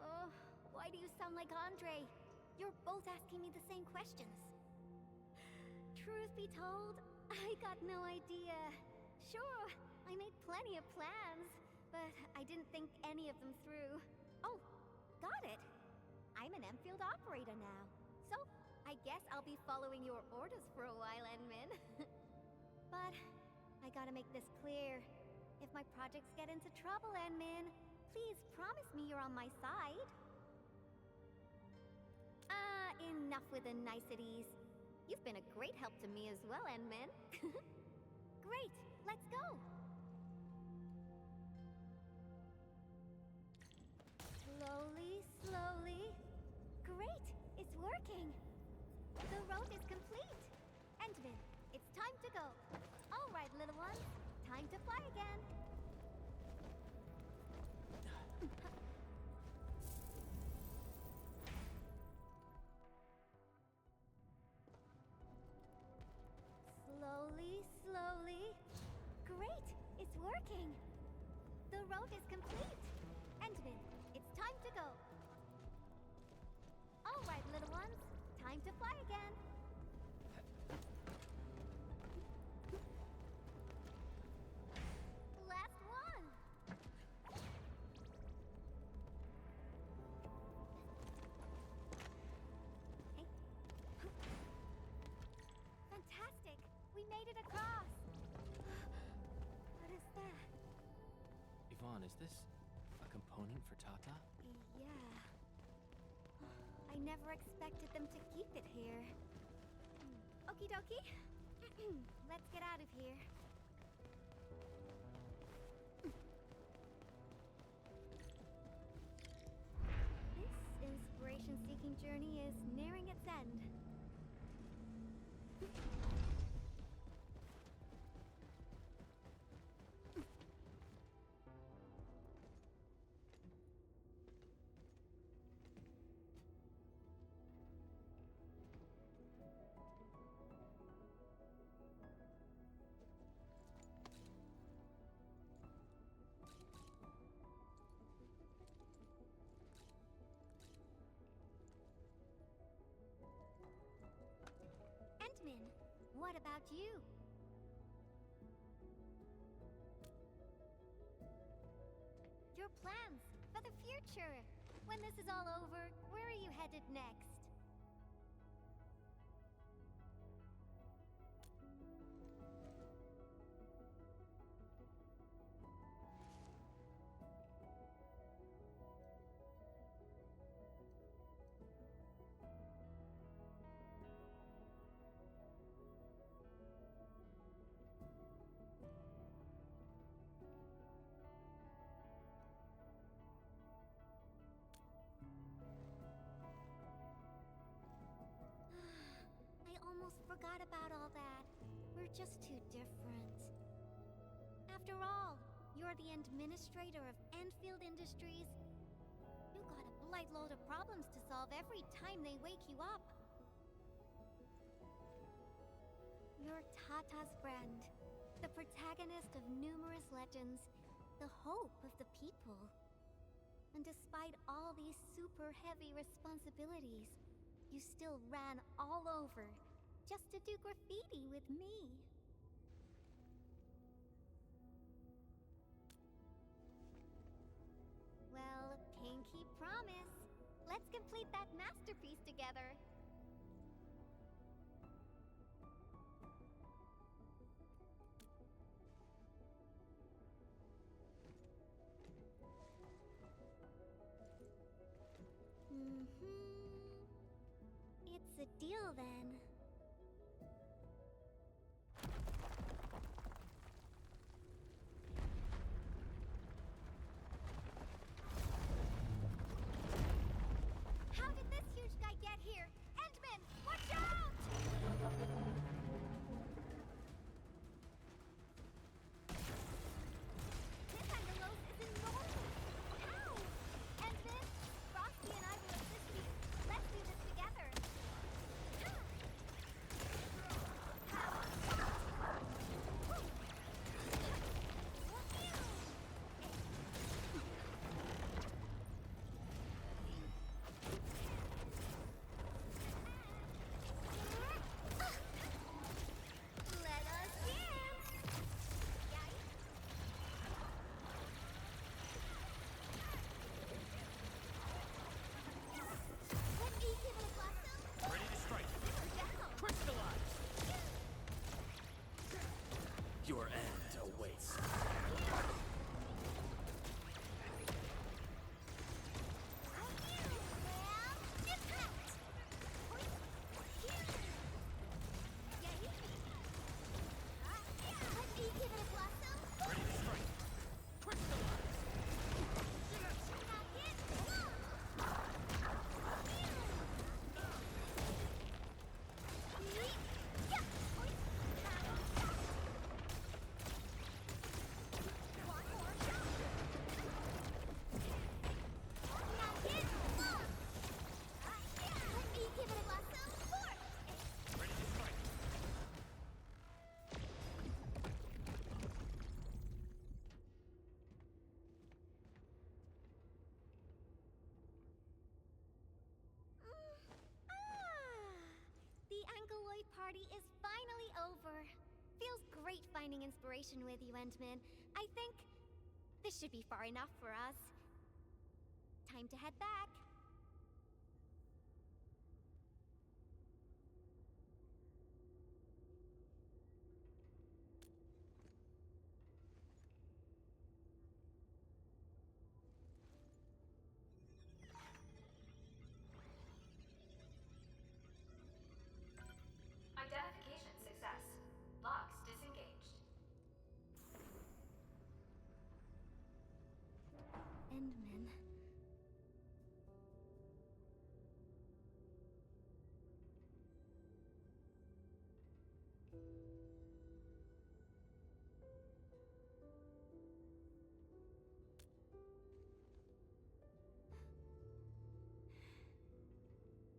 Oh, why do you sound like Andre? You're both asking me the same questions. Truth be told, I got no idea. Sure, I made plenty of plans, but I didn't think any of them through. Oh, got it. I'm an Enfield operator now, so I I guess I'll be following your orders for a while, Enmin. But I gotta make this clear. If my projects get into trouble, Enmin, please promise me you're on my side. Enough with the niceties. You've been a great help to me as well, Enmin. Great, let's go. Slowly, slowly. Great, it's working. The road is complete. Enmin, it's time to go. All right, little ones, time to fly again. Slowly, slowly. Great, it's working. The road is complete. Enmin, it's time to go. All right, little ones, time to fly again. Last one. Hey. Fantastic! We made it across! What is that? Yvonne, is this a component for Tata? Yeah. I never expected them to keep it here. Okie dokie. Let's get out of here. This inspiration-seeking journey is nearing its end. Endmin, what about you? Your plans for the future. When this is all over, where are you headed next? Forgot about all that. We're just too different. After all, you're the administrator of Endfield Industries. You got a blight load of problems to solve every time they wake you up. You're Tata's friend, the protagonist of numerous legends, the hope of the people. And despite all these super heavy responsibilities, you still ran all over just to do graffiti with me. Well, pinky promise. Let's complete that masterpiece together. It's a deal then. lovely party is finally over. Feels great finding inspiration with you, Endman. I think this should be far enough for us. Time to head back. Identification success. Locks disengaged. Endman.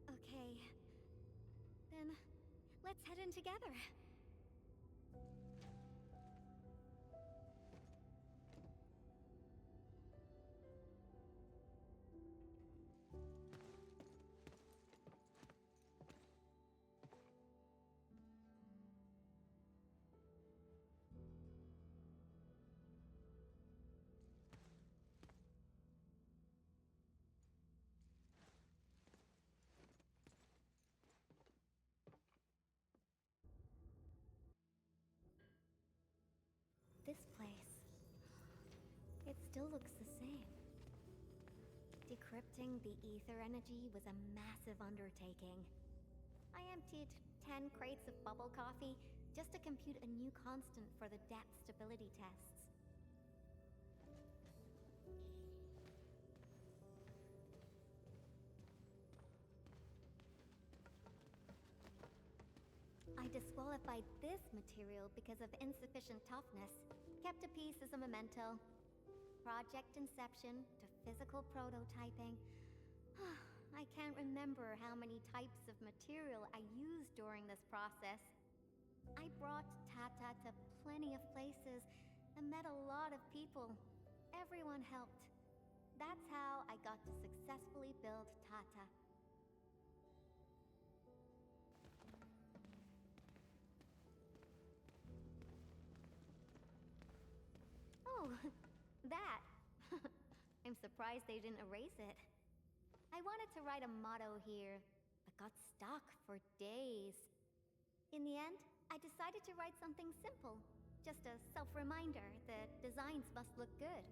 Okay. Then, let's head in together. This place. It still looks the same. Decrypting the ether energy was a massive undertaking. I emptied 10 crates of bubble coffee just to compute a new constant for the depth stability tests. I disqualified this material because of insufficient toughness. Kept a piece as a memento. Project inception to physical prototyping. I can't remember how many types of material I used during this process. I brought Tata to plenty of places and met a lot of people. Everyone helped. That's how I got to successfully build Tata. Oh, that. I'm surprised they didn't erase it. I wanted to write a motto here, but got stuck for days. In the end, I decided to write something simple. Just a self-reminder that designs must look good.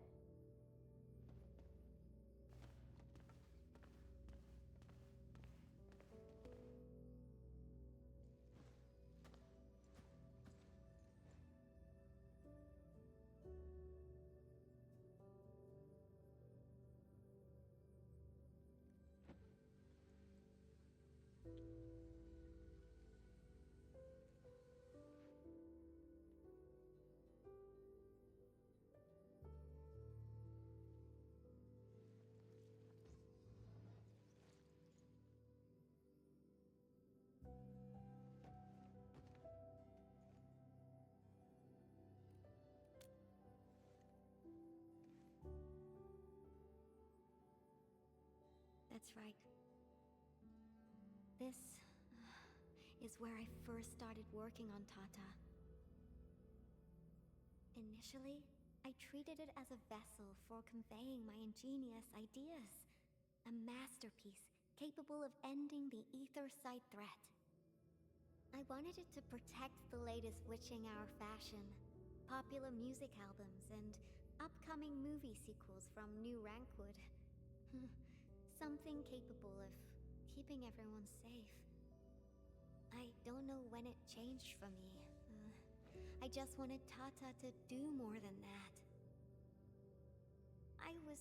That's right. This is where I first started working on Tata. Initially, I treated it as a vessel for conveying my ingenious ideas. A masterpiece capable of ending the ether side threat. I wanted it to protect the latest witching hour fashion, popular music albums, and upcoming movie sequels from New Rankwood. Something capable of keeping everyone safe. I don't know when it changed for me. I just wanted Tata to do more than that. I was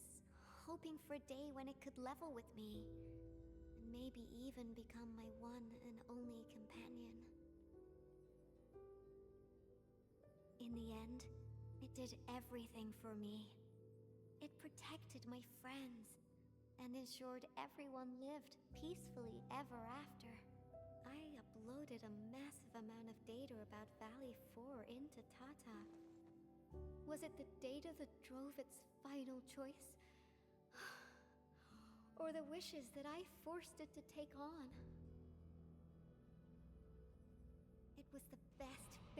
hoping for a day when it could level with me, and maybe even become my one and only companion. In the end, it did everything for me. It protected my friends, and ensured everyone lived peacefully ever after. I uploaded a massive amount of data about Valley 4 into Tata. Was it the data that drove its final choice? Or the wishes that I forced it to take on?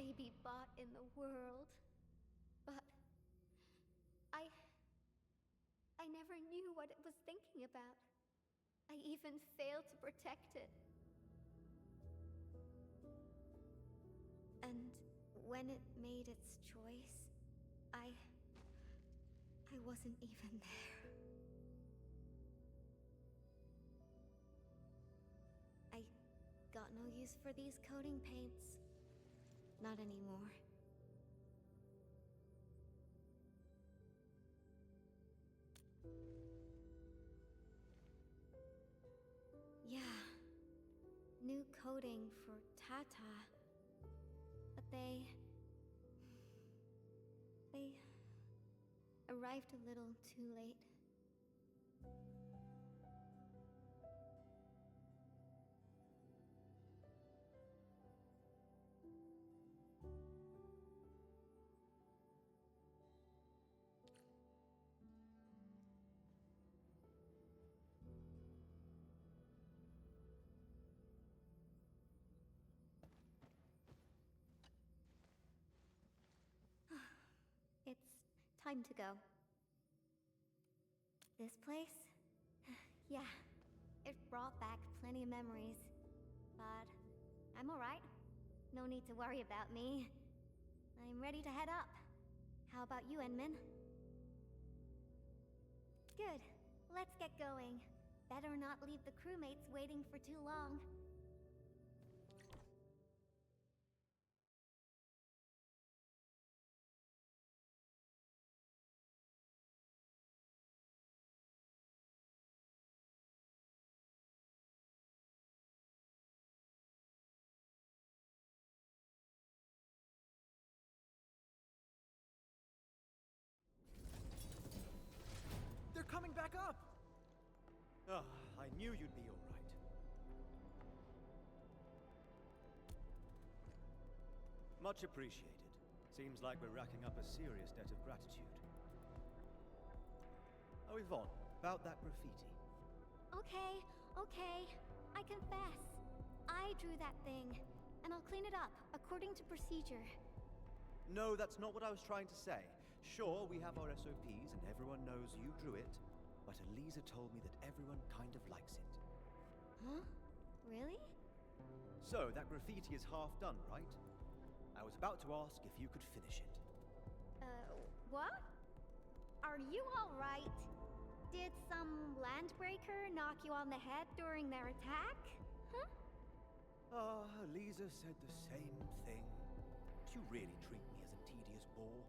baby bot in the world. But I never knew what it was thinking about. I even failed to protect it. And when it made its choice, I wasn't even there. I got no use for these coating paints. Not anymore. Yeah. New coating for Tata. But they arrived a little too late. It's time to go. This place? Yeah, it brought back plenty of memories. But I'm alright. No need to worry about me. I'm ready to head up. How about you, Enman? Good. Let's get going. Better not leave the crewmates waiting for too long. They're coming back up! Ah, I knew you'd be all right. Much appreciated. Seems like we're racking up a serious debt of gratitude. Oh, Yvonne, about that graffiti. Okay. I confess. I drew that thing, and I'll clean it up according to procedure. No, that's not what I was trying to say. Sure, we have our SOPs and everyone knows you drew it, but Elisa told me that everyone kind of likes it. Huh? Really? So, that graffiti is half done, right? I was about to ask if you could finish it. What? Are you alright? Did some landbreaker knock you on the head during their attack? Huh? Elisa said the same thing. Do you really treat me as a tedious bore?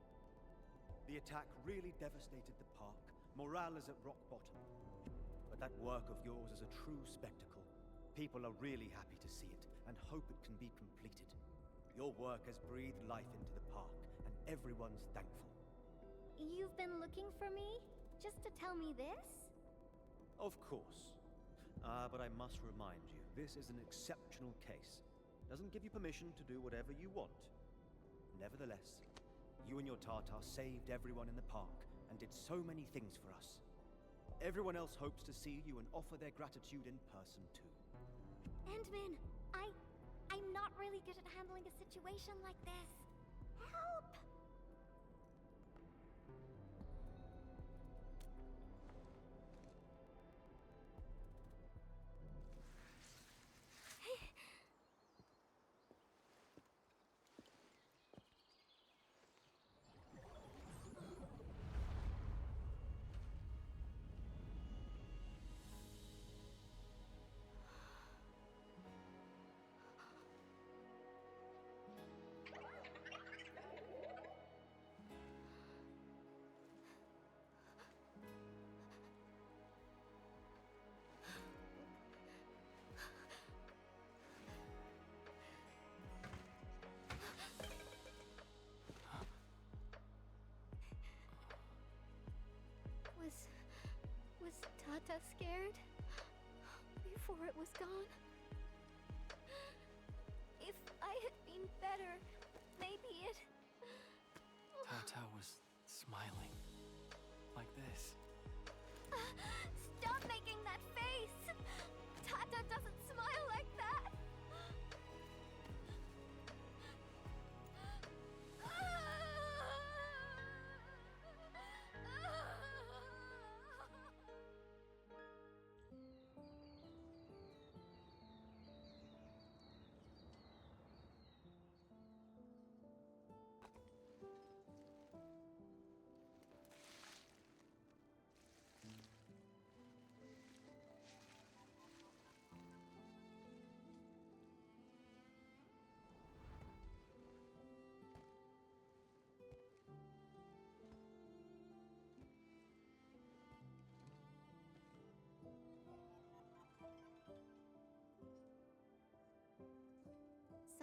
The attack really devastated the park. Morale is at rock bottom. But that work of yours is a true spectacle. People are really happy to see it, and hope it can be completed. Your work has breathed life into the park, and everyone's thankful. You've been looking for me? Just to tell me this? Of course. But I must remind you, this is an exceptional case. Doesn't give you permission to do whatever you want. Nevertheless, you and your Tartar saved everyone in the park and did so many things for us. Everyone else hopes to see you and offer their gratitude in person too. Endman, I'm not really good at handling a situation like this. Help! Was Tata scared? Before it was gone? If I had been better, maybe it... Tata was smiling. Like this. Stop making that face! Tata doesn't smile like that!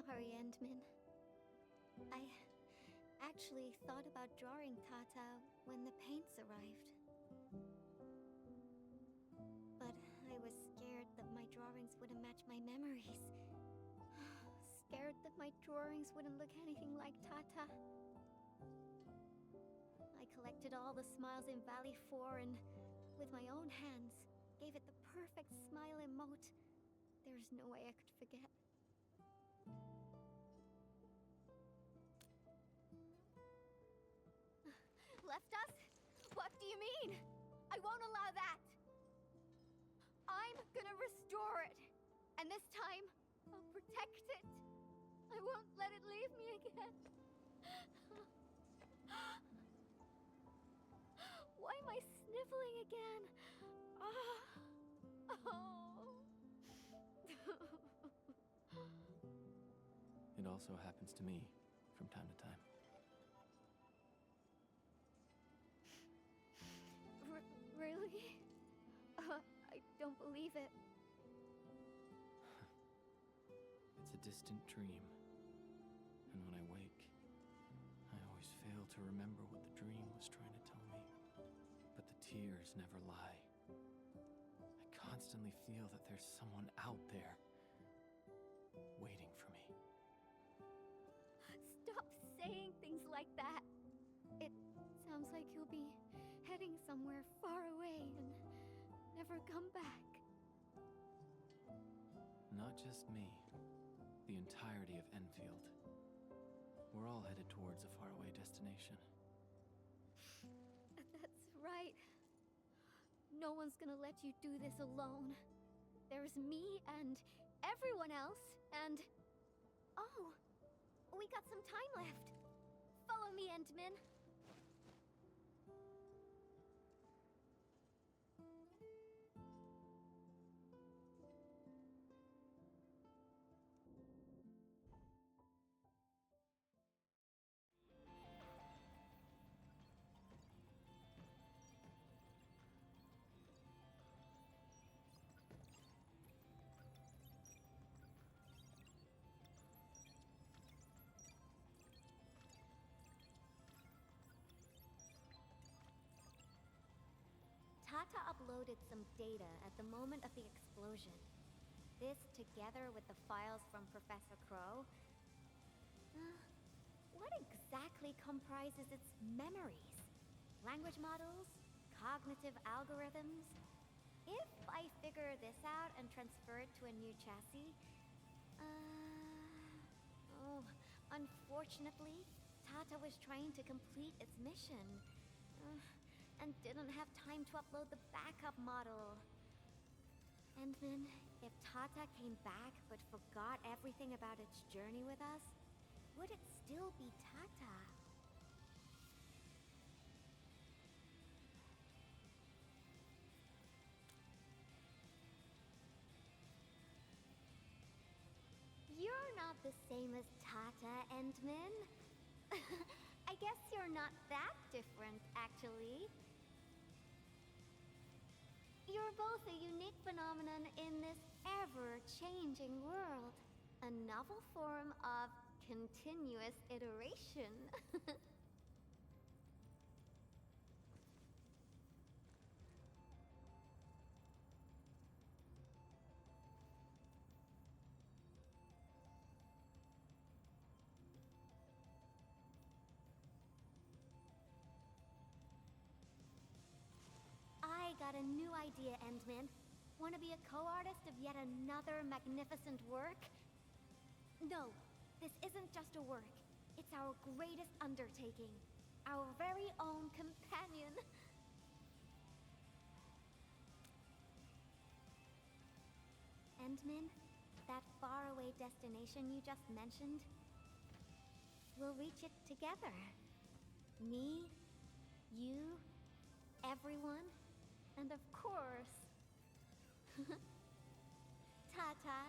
sorry, Endman. I actually thought about drawing Tata when the paints arrived. But I was scared that my drawings wouldn't match my memories. Scared that my drawings wouldn't look anything like Tata. I collected all the smiles in Valley 4 and, with my own hands, gave it the perfect smile emote. There's no way I could forget. Left us? What do you mean? I won't allow that! I'm gonna restore it! And this time, I'll protect it! I won't let it leave me again! Why am I sniffling again? Oh. It also happens to me from time to time. Really? I don't believe it. It's a distant dream. And when I wake, I always fail to remember what the dream was trying to tell me. But the tears never lie. I constantly feel that there's someone out there waiting for me. Stop saying things like that. It sounds like you'll be heading somewhere far away and never come back. Not just me. The entirety of Enfield. We're all headed towards a faraway destination. That's right. No one's gonna let you do this alone. There's me and everyone else, and... Oh! We got some time left. Follow me, Endman. Tata uploaded some data at the moment of the explosion. This, together with the files from Professor Crow... what exactly comprises its memories? Language models? Cognitive algorithms? If I figure this out and transfer it to a new chassis... Oh, unfortunately, Tata was trying to complete its mission. And didn't have time to upload the backup model. Endman, if Tata came back but forgot everything about its journey with us, would it still be Tata? You're not the same as Tata, Endman. I guess you're not that different, actually. You're both a unique phenomenon in this ever-changing world. A novel form of continuous iteration. I got a new idea, Endman. Want to be a co-artist of yet another magnificent work? No, this isn't just a work. It's our greatest undertaking. Our very own companion. Endman, that faraway destination you just mentioned, we'll reach it together. Me, you, everyone, and of course, Tata.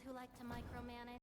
who like to micromanage.